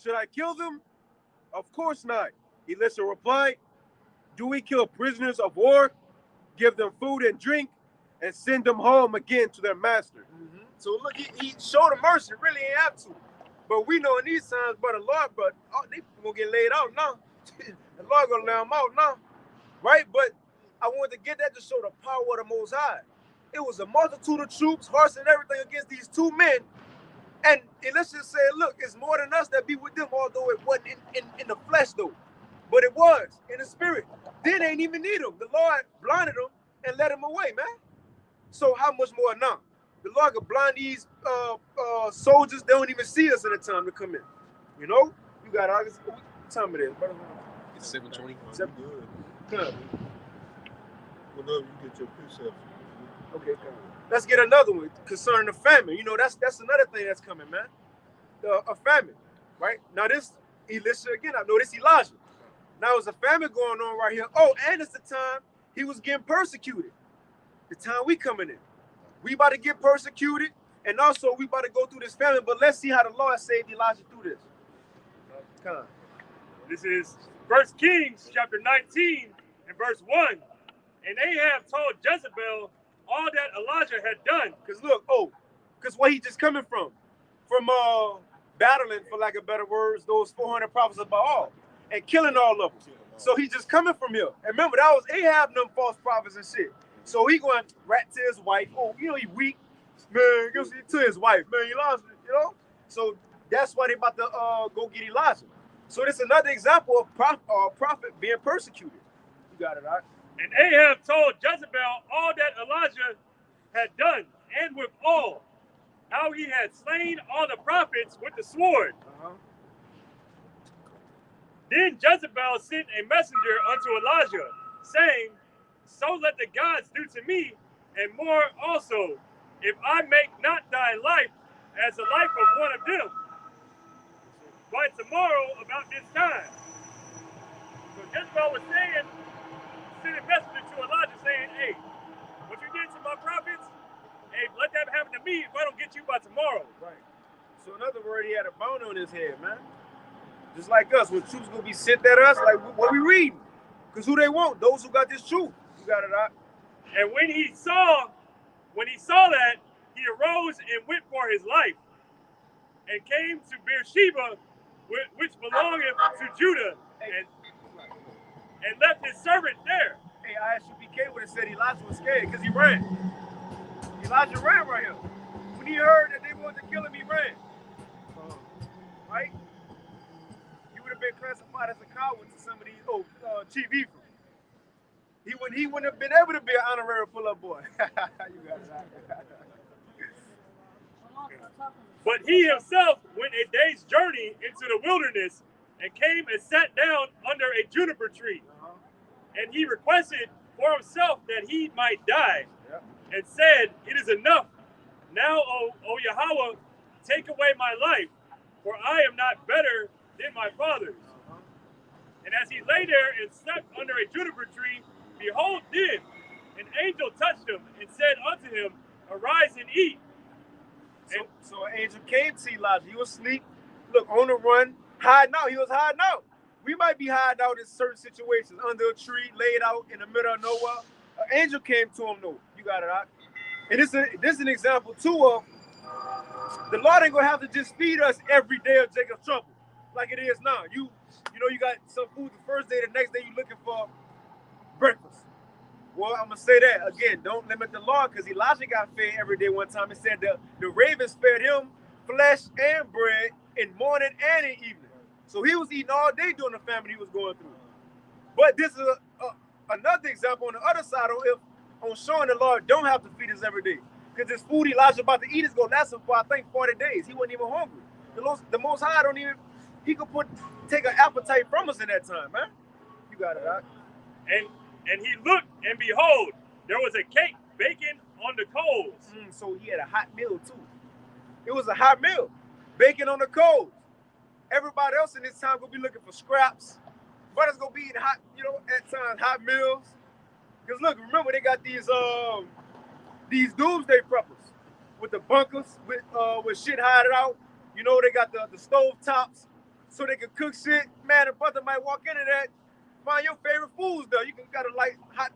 Speaker 1: Should I kill them?" "Of course not," Elisha replied. "Do we kill prisoners of war, give them food and drink, and send them home again to their master?"
Speaker 2: So look, he showed them mercy. Really ain't have to. But we know in these times, but the Lord, they gonna get laid out now. The Lord gonna lay them out now, right? But I wanted to get that to show the power of the Most High. It was a multitude of troops, horses, and everything against these 2 men. And Elisha said, look, it's more than us that be with them, although it wasn't in the flesh, though. But it was in the spirit. Then they didn't even need them. The Lord blinded them and led them away, man. So how much more now? The Lord could blind these soldiers. They don't even see us in the time to come in. You know? You got August. What time it is?
Speaker 9: It's 7:20.
Speaker 2: Seven.
Speaker 3: Good. Whenever you get your precepts.
Speaker 2: Okay, come on. Let's get another one concerning the famine. You know, that's another thing that's coming, man. A famine, right? Now this Elisha again. I know this Elijah. Now there's a famine going on right here. Oh, and it's the time he was getting persecuted. The time we coming in. We about to get persecuted, and also we about to go through this famine. But let's see how the Lord saved Elijah through this. Come on.
Speaker 5: This is 1 Kings chapter 19 and verse 1. And Ahab told Jezebel all that Elijah had done.
Speaker 2: Because look, because where he just coming from battling, for lack of better words, those 400 prophets of Baal and killing all of them. So he just coming from here. And remember, that was Ahab and them false prophets and shit. So he going rat to his wife. Oh, you know he weak. Man, go to his wife. Man, Elijah, you know? So that's why they about to go get Elijah. So this is another example of prophet being persecuted. You got it, all right?
Speaker 5: And Ahab told Jezebel all that Elijah had done, and with all, how he had slain all the prophets with the sword. Then Jezebel sent a messenger unto Elijah, saying, "So let the gods do to me, and more also, if I make not thy life as the life of one of them, by tomorrow about this time." So Jezebel was saying, sent a messenger to Elijah saying, "Hey, what you did to my prophets, hey, let that happen to me if I don't get you by tomorrow."
Speaker 2: Right. So in other words, he had a bone on his head, man. Just like us, when troops gonna be sent at us, like what we reading? Because who they want? Those who got this truth. You got it out.
Speaker 5: And when he saw that, he arose and went for his life, and came to Beersheba, which belongeth to Judah, and left his servant there.
Speaker 2: Hey, ISUPK would have said Elijah was scared because he ran. Elijah ran right here. When he heard that they wanted to kill him, he ran. Right? He would have been classified as a coward to some of these Chief Ephraim. He wouldn't have been able to be an honorary pull-up boy. You got it.
Speaker 5: But he himself went a day's journey into the wilderness and came and sat down under a juniper tree. And he requested for himself that he might die, and said, "It is enough. Now, O Yahweh, take away my life, for I am not better than my fathers." And as he lay there and slept under a juniper tree, behold, then an angel touched him and said unto him, "Arise and eat."
Speaker 2: So an angel came to Elijah. He was asleep, look, on the run, hiding out. He was hiding out. We might be hiding out in certain situations, under a tree, laid out in the middle of nowhere. An angel came to him, though. You got it out. And this is an example, too, of the Lord ain't going to have to just feed us every day of Jacob's trouble like it is now. You know, you got some food the first day, the next day you're looking for breakfast. Well, I'm going to say that again. Don't limit the Lord, because Elijah got fed every day one time. It said the ravens fed him flesh and bread in morning and in evening. So he was eating all day during the famine he was going through. But this is another example on the other side on showing the Lord don't have to feed us every day. Because this food Elijah about to eat is going to last him for, I think, 40 days. He wasn't even hungry. The Most High he could take an appetite from us in that time, man. You got it, right?
Speaker 5: And he looked, and behold, there was a cake baking on the coals.
Speaker 2: So he had a hot meal too. It was a hot meal, baking on the coals. Everybody else in this time gonna be looking for scraps. Brothers gonna be eating hot, at times hot meals. Cause look, remember they got these doomsday preppers with the bunkers with shit hiding out. They got the stove tops so they can cook shit. Man, a brother might walk into that. Find your favorite foods though. You got a hot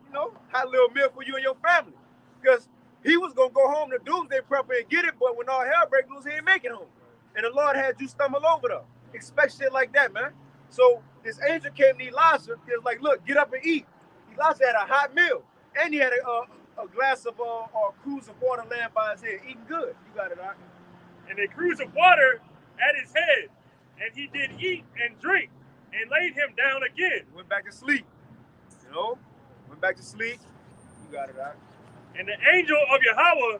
Speaker 2: little meal for you and your family. Because he was gonna go home to doomsday prepper and get it, but when all hell breaks loose, he ain't make it home. And the Lord had you stumble over though. Expect shit like that, man. So this angel came to Elijah. He was like, "Look, get up and eat." Elijah had a hot meal, and he had a glass of or a cruse of water laying by his head, eating good. You got it, right?
Speaker 5: And a cruse of water at his head, and he did eat and drink, and laid him down again.
Speaker 2: Went back to sleep. Went back to sleep. You got it, right?
Speaker 5: And the angel of Yahweh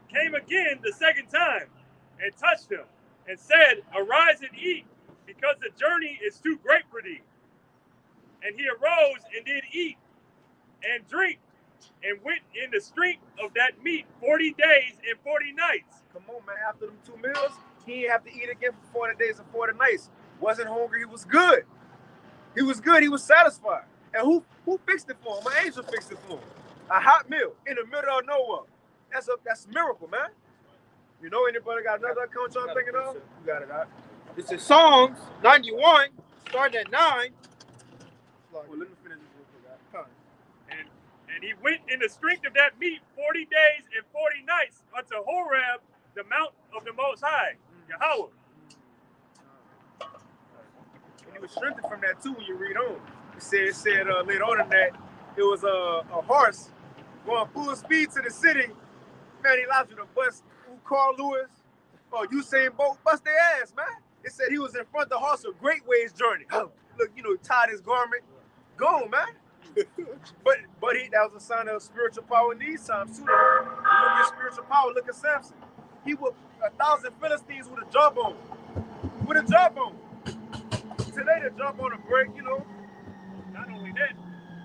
Speaker 5: came again the second time, and touched him, and said, "Arise and eat, because the journey is too great for thee." And he arose and did eat and drink, and went in the strength of that meat 40 days and 40 nights.
Speaker 2: Come on, man. After them 2 meals, he didn't have to eat again for 40 days and 40 nights. Wasn't hungry. He was good. He was good. He was satisfied. And who fixed it for him? My angel fixed it for him. A hot meal in the middle of nowhere. That's a miracle, man. Anybody got another account y'all thinking of? You got it, right?
Speaker 6: This is Psalms 91, starting at 9.
Speaker 2: Well, let me finish this real quick.
Speaker 5: And he went in the strength of that meat 40 days and 40 nights unto Horeb, the mount of the Most High, Yahweh.
Speaker 2: And he was strengthened from that too when you read on. It said later on in that it was a horse going full speed to the city. Man, Elijah the bust Carl Lewis or Usain Bolt bust their ass, man. It said he was in front of the horse a great ways journey. Look, tied his garment. Gone, man. but that was a sign of spiritual power in these times too. You know your spiritual power. Look at Samson. He was 1,000 Philistines with a jawbone. With a jawbone. Today the jawbone a break,
Speaker 5: Not only that,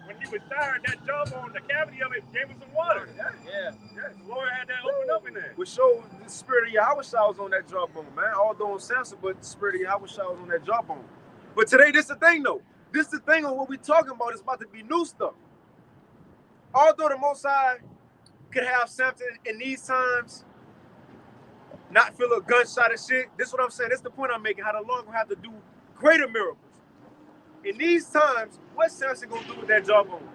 Speaker 5: when he was tired, that jawbone, the cavity of it gave him some water.
Speaker 2: Yeah.
Speaker 5: The Lord had that open up in there.
Speaker 2: Which showed the spirit of Yahweh was on that jawbone, man. Although on Samson, but the spirit of Yahweh was on that jawbone. But today, this is the thing, though. This is the thing on what we're talking about. It's about to be new stuff. Although the Most High could have Samson in these times not feel a gunshot and shit. This is what I'm saying. This is the point I'm making. How the Lord gonna have to do greater miracles. In these times, what's Samson gonna do with that jawbone?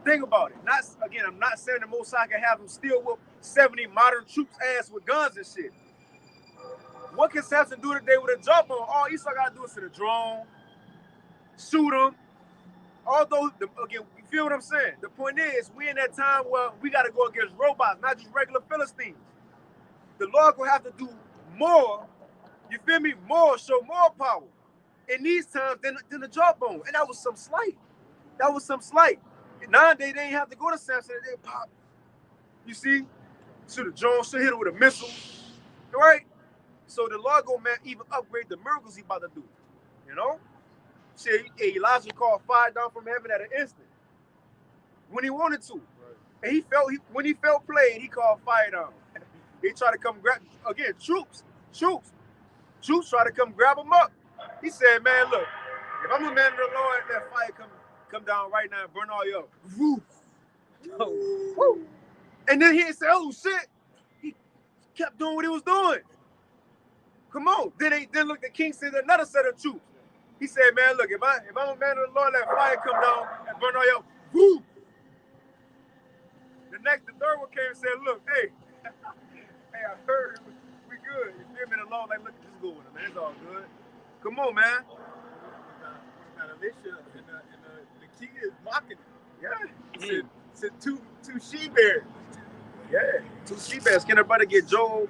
Speaker 2: Think about it. I'm not saying the Most High can have him still with 70 modern troops ass with guns and shit. What can Samson do today with a jawbone? All Esau gotta do is hit a drone, shoot him. Although, you feel what I'm saying? The point is, we in that time where we gotta go against robots, not just regular Philistines. The Lord gonna have to do more, you feel me? Show more power. in these times than the jawbone. And that was some slight. That was some slight. And nowadays, they ain't have to go to Samson. They pop. You see? Should have Jones should hit him with a missile. Right? So the Lord go, man, even upgrade the miracles he about to do. You know? See, Elijah called fire down from heaven at an instant. When he wanted to. Right. And when he felt played, he called fire down. They try to come grab, again, troops try to come grab him up. He said, man, look, if I'm a man of the Lord, that fire come down right now and burn all you up. Woo. Woo. And then he said, oh shit. He kept doing what he was doing. Come on. Then look, the king said another set of troops. He said, man, look, if I'm a man of the Lord, let fire come down and burn all you up. Woo. The third one came and said, look, hey, I heard we good. You feel me? The Lord, like, look, just go with him, man. It's all good. Come on, man.
Speaker 7: The king is mocking him.
Speaker 2: Yeah.
Speaker 7: Said two she-bears.
Speaker 2: Yeah. 2 she-bears. Can everybody get Job,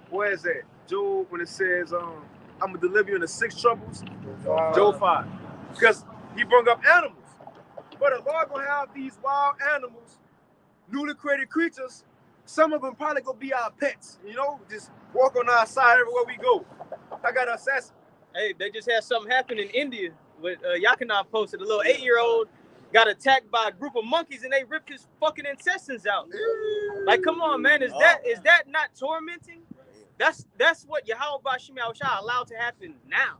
Speaker 2: where is that? Job, when it says, I'm going to deliver you in the 6 troubles. Job 5. Because he brought up animals. But the Lord going to have these wild animals, newly created creatures. Some of them probably going to be our pets, you know, just walk on our side everywhere we go. I got an assassin.
Speaker 6: Hey, they just had something happen in India with Yakana posted. A little 8-year-old got attacked by a group of monkeys and they ripped his fucking intestines out. Like, come on, man, is that not tormenting? That's what Yahweh Bashim Yahushua allowed to happen now.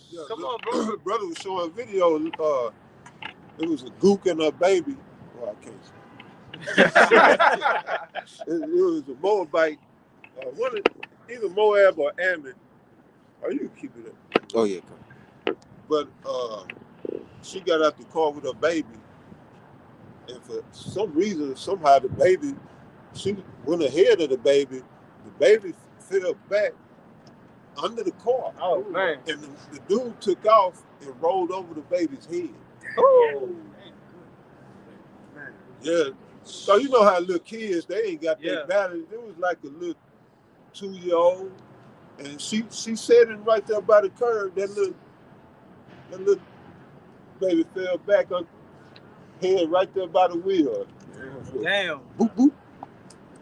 Speaker 3: Yeah,
Speaker 6: come on, bro.
Speaker 3: Brother was showing a video. It was a gook and a baby. Well, I can't say. it was a Moabite. Either Moab or Ammon. Oh, you keep it up. Oh, yeah. But she got out the car with her baby. And for some reason, somehow the baby, she went ahead of the baby. The baby fell back under the car.
Speaker 6: Oh, man.
Speaker 3: And the dude took off and rolled over the baby's head.
Speaker 6: Oh.
Speaker 3: Yeah. So you know how little kids, they ain't got that balance. It was like a little 2-year-old. And she sitting right there by the curb. That little baby fell back on head right there by the wheel.
Speaker 6: Damn.
Speaker 3: Boop, boop.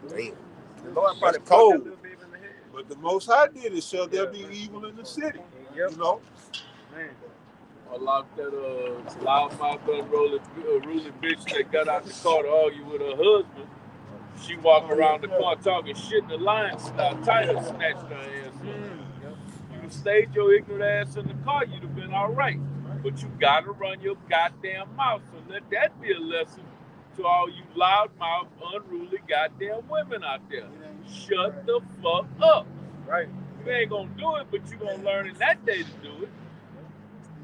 Speaker 2: Damn. The Lord probably
Speaker 3: cold.
Speaker 2: that little baby in the head.
Speaker 3: But the Most High did it, so there'll be evil in the city.
Speaker 2: Yep.
Speaker 3: You know?
Speaker 2: Man.
Speaker 8: I like that loudmouth unruly bitch that got out the car to argue with her husband. She walked around the car talking shit, and the lion Tiger snatched her ass up. You stayed your ignorant ass in the car, you'd have been all right. But you gotta run your goddamn mouth. So let that be a lesson to all you loudmouth, unruly goddamn women out there. Shut the fuck up.
Speaker 2: Right.
Speaker 8: You ain't gonna do it, but you gonna learn in that day to do it.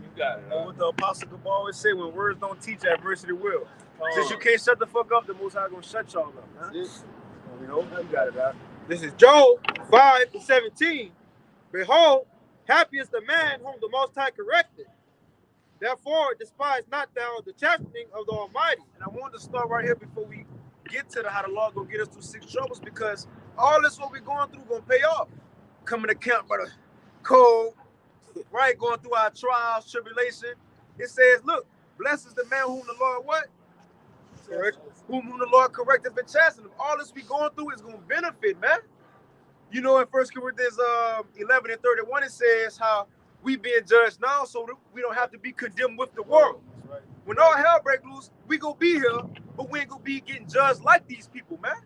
Speaker 8: You got it.
Speaker 2: What the Apostle Gabal always say, when words don't teach, adversity will. Since you can't shut the fuck up, the Most High gonna shut y'all up. Huh? You know, you got it, man.
Speaker 6: This is Job 5:17. Behold, happy is the man whom the Most High corrected. Therefore, despise not thou the chastening of the Almighty.
Speaker 2: And I wanted to start right here before we get to how the Lord gonna get us through 6 troubles, because all this what we're going through gonna pay off. Coming to camp, brother, cold, right? Going through our trials, tribulation. It says, look, blessed is the man whom the Lord what? Correct. Whom the Lord corrected and chastened. All this we going through is gonna benefit, man. You know, in 1 Corinthians 11:31, it says how we being judged now, so we don't have to be condemned with the world. Right. When all hell break loose, we gonna be here, but we ain't gonna be getting judged like these people, man.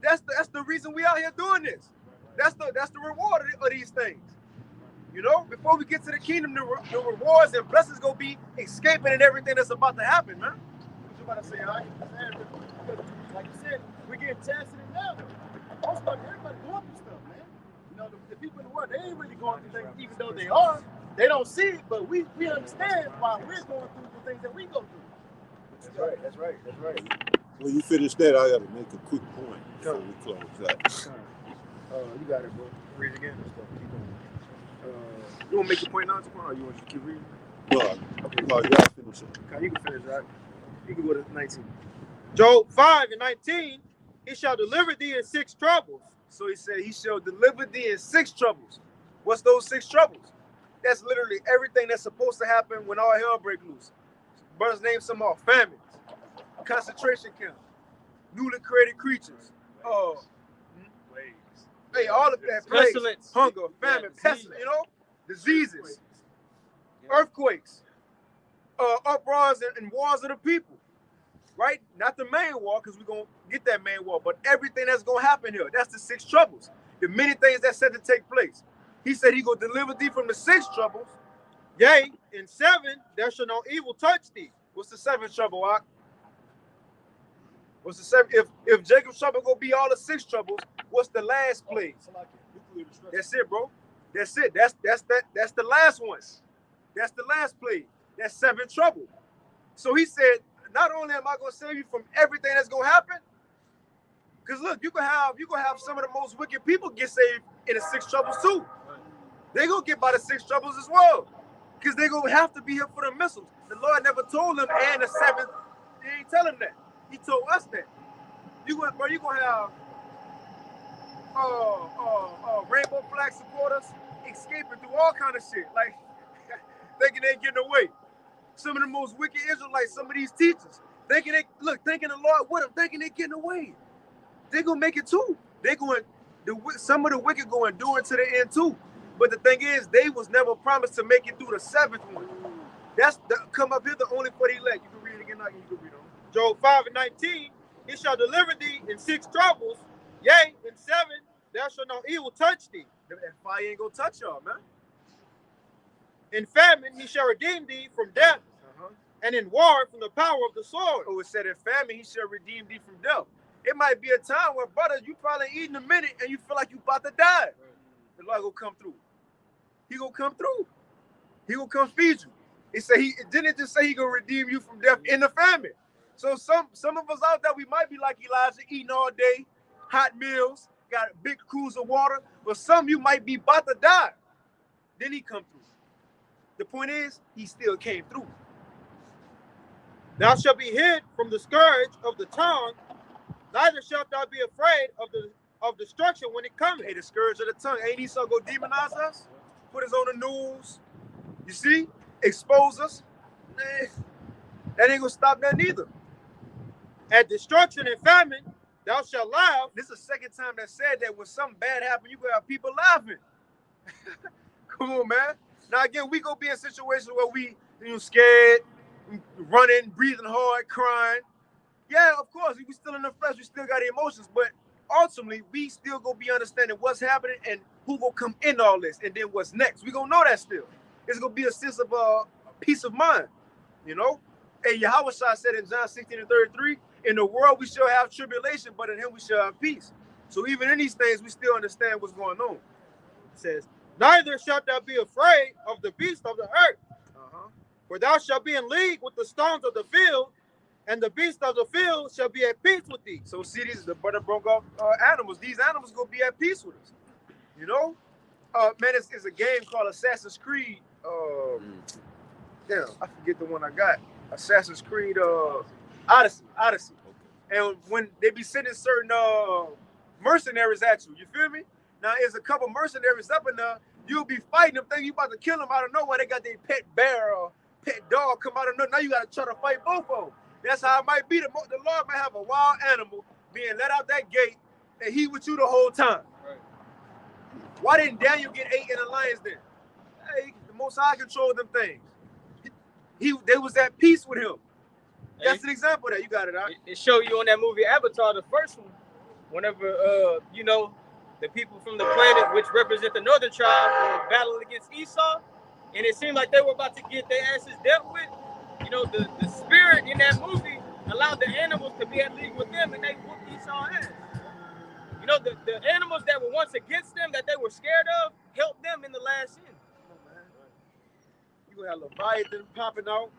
Speaker 2: That's the reason we out here doing this. That's the reward of these things. You know, before we get to the kingdom, the rewards and blessings gonna be escaping and everything that's about to happen, man.
Speaker 4: What you about to say, all right? Like you said, we're getting tested now. Most of everybody going through stuff, man. You know, the people in the world, they ain't really going through things, even though they are. They don't see it, but we understand why we're going through the things that we go through.
Speaker 2: That's right.
Speaker 3: When you finish that, I got to make a quick point before we close out.
Speaker 2: You got it, bro. Read it again. You want to make your point now, or you want to keep reading?
Speaker 3: No, y'all finish it.
Speaker 2: Okay, you can finish that. You can go to 19.
Speaker 6: Job 5:19, he shall deliver thee in 6 troubles.
Speaker 2: So he said he shall deliver thee in 6 troubles. What's those 6 troubles? That's literally everything that's supposed to happen when all hell breaks loose. Brothers name some more: famines, concentration camps, newly created creatures, hey, all of that,
Speaker 6: Pestilence,
Speaker 2: hunger, famine, pestilence, diseases, earthquakes, uproars and wars of the people, right? Not the main war, because we're going to get that main war, but everything that's going to happen here. That's the 6 troubles. The many things that's said to take place. He said he going to deliver thee from the 6 troubles.
Speaker 1: Yea, in 7, there shall no evil touch thee.
Speaker 2: What's the 7th trouble, Ak? What's the 7th? If Jacob's trouble going to be all the 6 troubles, what's the last plague? That's it, bro. That's it. That's the last one. That's the last plague. That's 7th trouble. So he said, not only am I going to save you from everything that's going to happen, because look, you can have some of the most wicked people get saved in the 6 troubles too. They're going to get by the 6 troubles as well, because they're going to have to be here for the missiles. The Lord never told them, and the 7th, he ain't tell them that. He told us that. You're going to have rainbow flag supporters escaping through all kind of shit, like thinking they're getting away. Some of the most wicked Israelites, some of these teachers, thinking the Lord with them, thinking they're getting away. They're gonna make it too. Some of the wicked go endure to the end too. But the thing is, they was never promised to make it through the 7th one. Come up here the only for the elect. You can read it again, now you can read on.
Speaker 1: Job 5:19, he shall deliver thee in 6 troubles. Yea, in 7, there shall no evil touch thee.
Speaker 2: That fire ain't gonna touch y'all, man.
Speaker 1: In famine, he shall redeem thee from death, and in war from the power of the sword.
Speaker 2: Oh, it said in famine, he shall redeem thee from death. It might be a time where, brother, you probably eating a minute and you feel like you about to die. The Lord gonna come through. He gonna come through. He gonna come feed you. It didn't just say he gonna redeem you from death in the famine. So some of us out there, we might be like Elijah, eating all day, hot meals, got a big cruise of water, but some you might be about to die. Then he come through. The point is, he still came through.
Speaker 1: Thou shalt be hid from the scourge of the tongue, neither shalt thou be afraid of destruction when it cometh.
Speaker 2: Hey, the scourge of the tongue. Ain't Esau go demonize us? Put us on the news. You see? Expose us. Nah, that ain't gonna stop that neither.
Speaker 1: At destruction and famine, thou shalt laugh.
Speaker 2: This is the second time that said that when something bad happened, you gonna have people laughing. Come on, man. Now again, we gonna be in situations where we scared, running, breathing hard, crying. Yeah, of course, we still in the flesh, we still got the emotions, but ultimately, we still gonna be understanding what's happening and who gonna come in all this, and then what's next. We gonna know that still. It's gonna be a sense of peace of mind, And Yahweh said in John 16:33, in the world we shall have tribulation, but in him we shall have peace. So even in these things, we still understand what's going on.
Speaker 1: It says, neither shalt thou be afraid of the beast of the earth, for thou shalt be in league with the stones of the field, and the beast of the field shall be at peace with thee.
Speaker 2: So see, the brother broke off animals. These animals gonna be at peace with us. Man, it's a game called Assassin's Creed. Damn, I forget the one I got. Assassin's Creed Odyssey. And when they be sending certain mercenaries at you feel me? Now, there's a couple mercenaries up in there. You'll be fighting them, thinking you about to kill them out of nowhere. They got their pet bear or pet dog come out of nowhere. Now you got to try to fight both of them. That's how it might be. The Lord might have a wild animal being let out that gate, and he with you the whole time. Right. Why didn't Daniel get 8 in the lions then? Hey, the Most High controlled them things. They was at peace with him. That's an example of that. You got it, huh?
Speaker 6: It showed you on that movie Avatar, the first one, whenever, the people from the planet, which represent the northern tribe, were battling against Esau, and it seemed like they were about to get their asses dealt with. The spirit in that movie allowed the animals to be at league with them, and they whooped Esau's ass. The animals that were once against them, that they were scared of, helped them in the last end.
Speaker 2: You gonna have Leviathan popping out.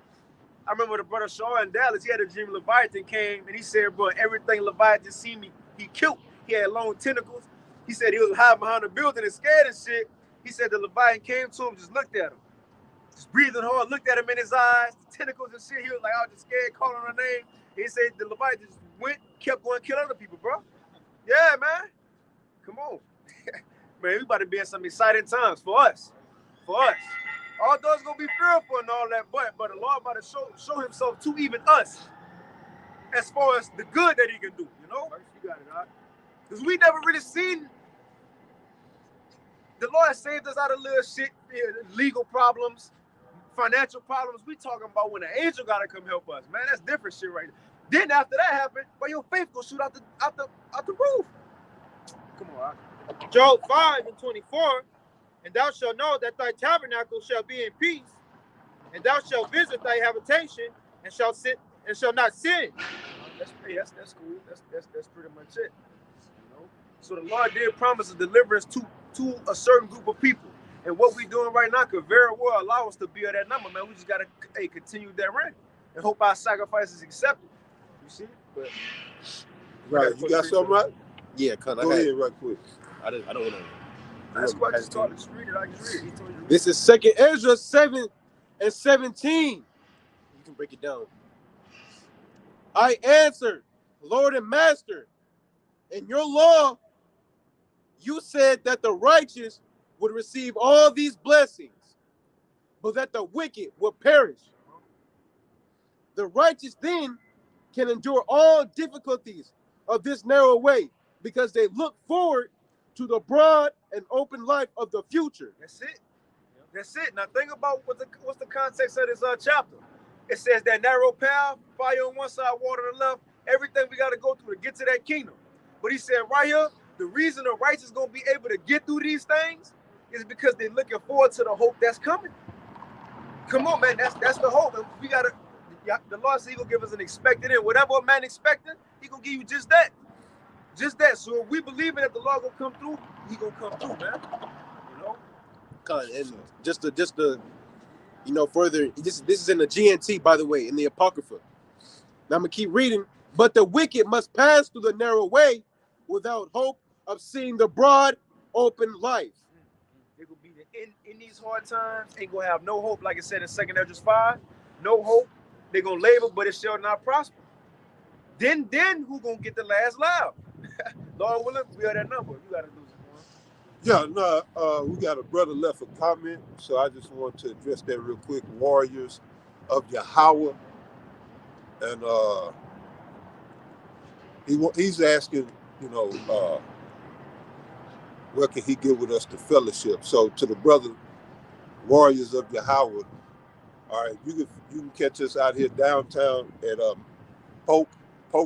Speaker 2: I remember the brother Shaw in Dallas, he had a dream Leviathan came, and he said, bro, everything Leviathan seen me, he killed. He had long tentacles. He said he was hiding behind the building and scared and shit. He said the Leviathan came to him, just looked at him. Just breathing hard, looked at him in his eyes, the tentacles and shit. He was like, I was just scared, calling her name. He said the Leviathan just went, kept going, kill other people, bro. Yeah, man. Come on. Man, we about to be in some exciting times for us. For us. Although it's gonna be fearful and all that, but the Lord about to show himself to even us as far as the good that he can do, you know? You got it, all right? Because we never really seen the Lord saved us out of little shit, legal problems, financial problems. We talking about when an angel gotta come help us, man. That's different shit right there. Then after that happened, well, your faith go shoot out the roof. Come on, right?
Speaker 6: Job 5:24, and thou shalt know that thy tabernacle shall be in peace, and thou shalt visit thy habitation, and shall not sin.
Speaker 2: That's cool. That's pretty much it. You know? So the Lord did promise a deliverance to a certain group of people. And what we're doing right now could very well allow us to be at that number, man. We just gotta continue that run and hope our sacrifice is accepted. You see? But
Speaker 3: Right. You got something right?
Speaker 9: Yeah, cuz
Speaker 3: Go ahead right quick.
Speaker 9: I don't know.
Speaker 2: that's what I just told you. Just read it. I just read it. He told you to read
Speaker 1: This is 2nd Ezra 7:17.
Speaker 9: You can break it down.
Speaker 1: I answered, Lord and Master, in your law, you said that the righteous would receive all these blessings, but that the wicked would perish. The righteous then can endure all difficulties of this narrow way because they look forward to the broad and open life of the future.
Speaker 2: That's it. That's it. Now think about what's the context of this chapter. It says that narrow path, fire on one side, water on the left, everything we got to go through to get to that kingdom. But he said right here, the reason the righteous going to be able to get through these things is because they're looking forward to the hope that's coming. Come on, man. That's the hope. And we got to, the Lord said he going to give us an expected end. Whatever a man expecting, he going to give you just that. Just that. So if we believe in that the Lord going to come through, he going to come through, man. You know?
Speaker 1: And just to further, this is in the GNT, by the way, in the Apocrypha. Now I'm gonna keep reading. But the wicked must pass through the narrow way without hope of seeing the broad, open life.
Speaker 2: They gonna be in these hard times. Ain't gonna have no hope, like it said in 2nd Ezra 5. No hope. They gonna labor, but it shall not prosper. Then who gonna get the last laugh? Lord willing, we are that number. You gotta do it.
Speaker 3: Yeah, no, we got a brother left a comment, so I just want to address that real quick. Warriors of Yahweh, and he's asking, where can he get with us to fellowship? So to the brother, Warriors of Yahweh, all right, you can catch us out here downtown at Polk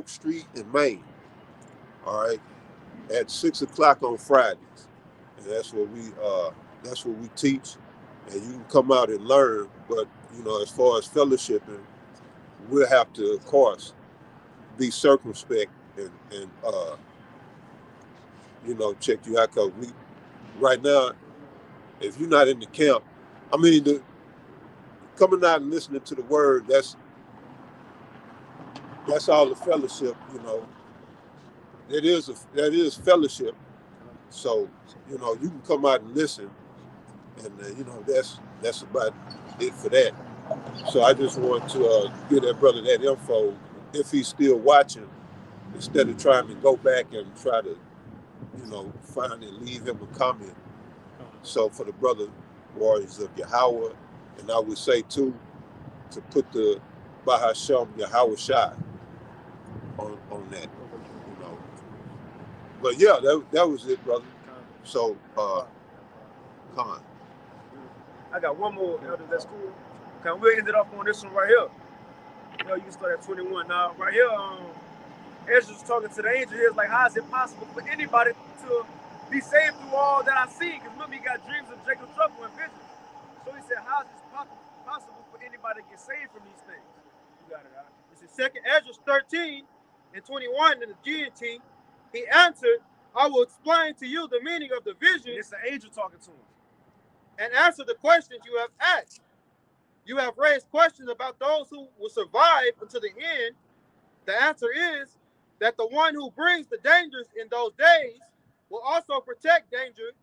Speaker 3: Street in Maine, all right, at 6 o'clock on Fridays. And that's what we teach, and you can come out and learn. But as far as fellowshipping, we'll have to, of course, be circumspect and check you out. Cause right now, if you're not in the camp, coming out and listening to the word, that's all the fellowship. That is fellowship. So, you can come out and listen, and that's about it for that. So I just want to give that brother that info, if he's still watching, instead of trying to go back and try to, find and leave him a comment. So for the brother, Warriors of Yahweh, and I would say too, to put the Bahasham Yahweh Shai on that. But yeah, that was it, brother. So, Khan.
Speaker 2: I got one more, Elder. That's cool. Okay, we'll end it up on this one right here. You can start at 21. Now, right here, Ezra's talking to the angel. He was like, how is it possible for anybody to be saved through all that I see? Because remember, he got dreams of Jacob's trouble and visions. So he said, how is this possible for anybody to get saved from these things? You got it, all right?
Speaker 6: This is 2nd Ezra 13:21 in the GNT. He answered, I will explain to you the meaning of the vision.
Speaker 2: It's an angel talking to him.
Speaker 6: And answer the questions you have asked. You have raised questions about those who will survive until the end. The answer is that the one who brings the dangers in those days will also protect danger.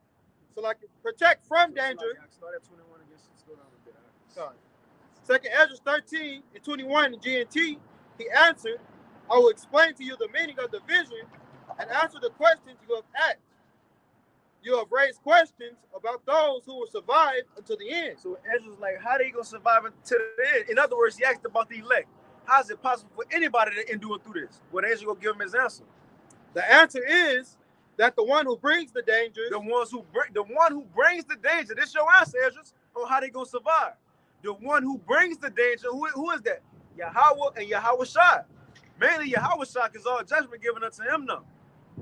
Speaker 6: So protect from danger.
Speaker 2: Start at 21 again. Slow down a bit.
Speaker 6: Sorry. 2nd Ezra 13:21 in GNT. He answered, I will explain to you the meaning of the vision and answer the questions you have asked.
Speaker 4: you have raised questions about those who will survive until the end.
Speaker 2: So Ezra's like, how they gonna survive until the end? In other words, he asked about the elect. How is it possible for anybody to endure through this? Well, Ezra gonna give him his answer.
Speaker 4: The answer is that the one who brings the dangers,
Speaker 2: The one who brings the danger. This your answer, Ezra, on how they gonna survive. The one who brings the danger, who is that? Yahweh and Yahweh Shai. Mainly Yahweh Shai, because all judgment given unto him now.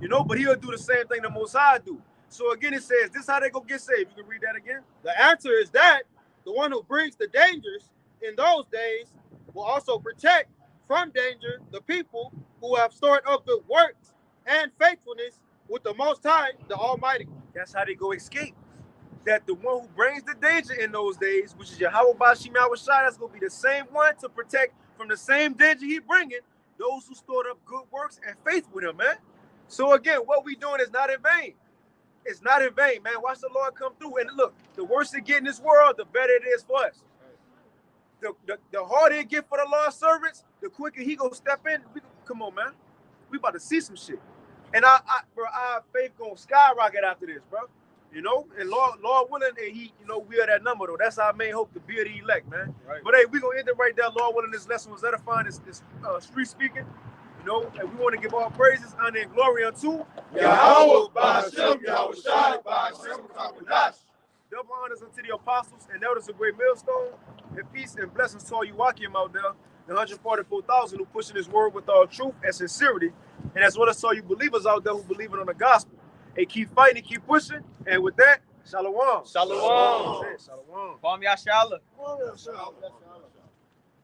Speaker 2: You know, but he'll do the same thing the Most High do. So again, it says, this is how they gonna get saved. You can read that again.
Speaker 4: the answer is that the one who brings the dangers in those days will also protect from danger the people who have stored up good works and faithfulness with the Most High, the Almighty.
Speaker 2: That's how they go escape. That the one who brings the danger in those days, which is Yahweh Bashim Yahweh Shai, that's going to be the same one to protect from the same danger he bringing those who stored up good works and faith with him, man. So again, what we doing is not in vain. It's not in vain, man. Watch the Lord come through. And look, the worse it get in this world, the better it is for us. The harder it get for the Lord's servants, the quicker he gonna step in. Come on, man. We about to see some shit. And our faith gonna skyrocket after this, bro. You know, and Lord willing, and he, you know, we are that number though. That's our main hope, to be the elect, man. Right. But hey, we gonna end it right there. Lord willing, this lesson was edifying. This street speaking, you know, and we want to give all praises, honor, and glory unto
Speaker 3: Yahweh Ba'ashem Yahweh Shai Ba'ashem Kakodash.
Speaker 2: Double honors unto the apostles and elders of Great Millstone, and peace and blessings to all you Wakim out there, the 144,000 who pushing this word with all truth and sincerity, and as well as all you believers out there who believe it on the gospel. Hey, keep fighting, keep pushing, and with that, shalom.
Speaker 6: Shalom.
Speaker 2: Shalom.
Speaker 6: Kwam Yashala.
Speaker 3: Oh, yeah, shalom.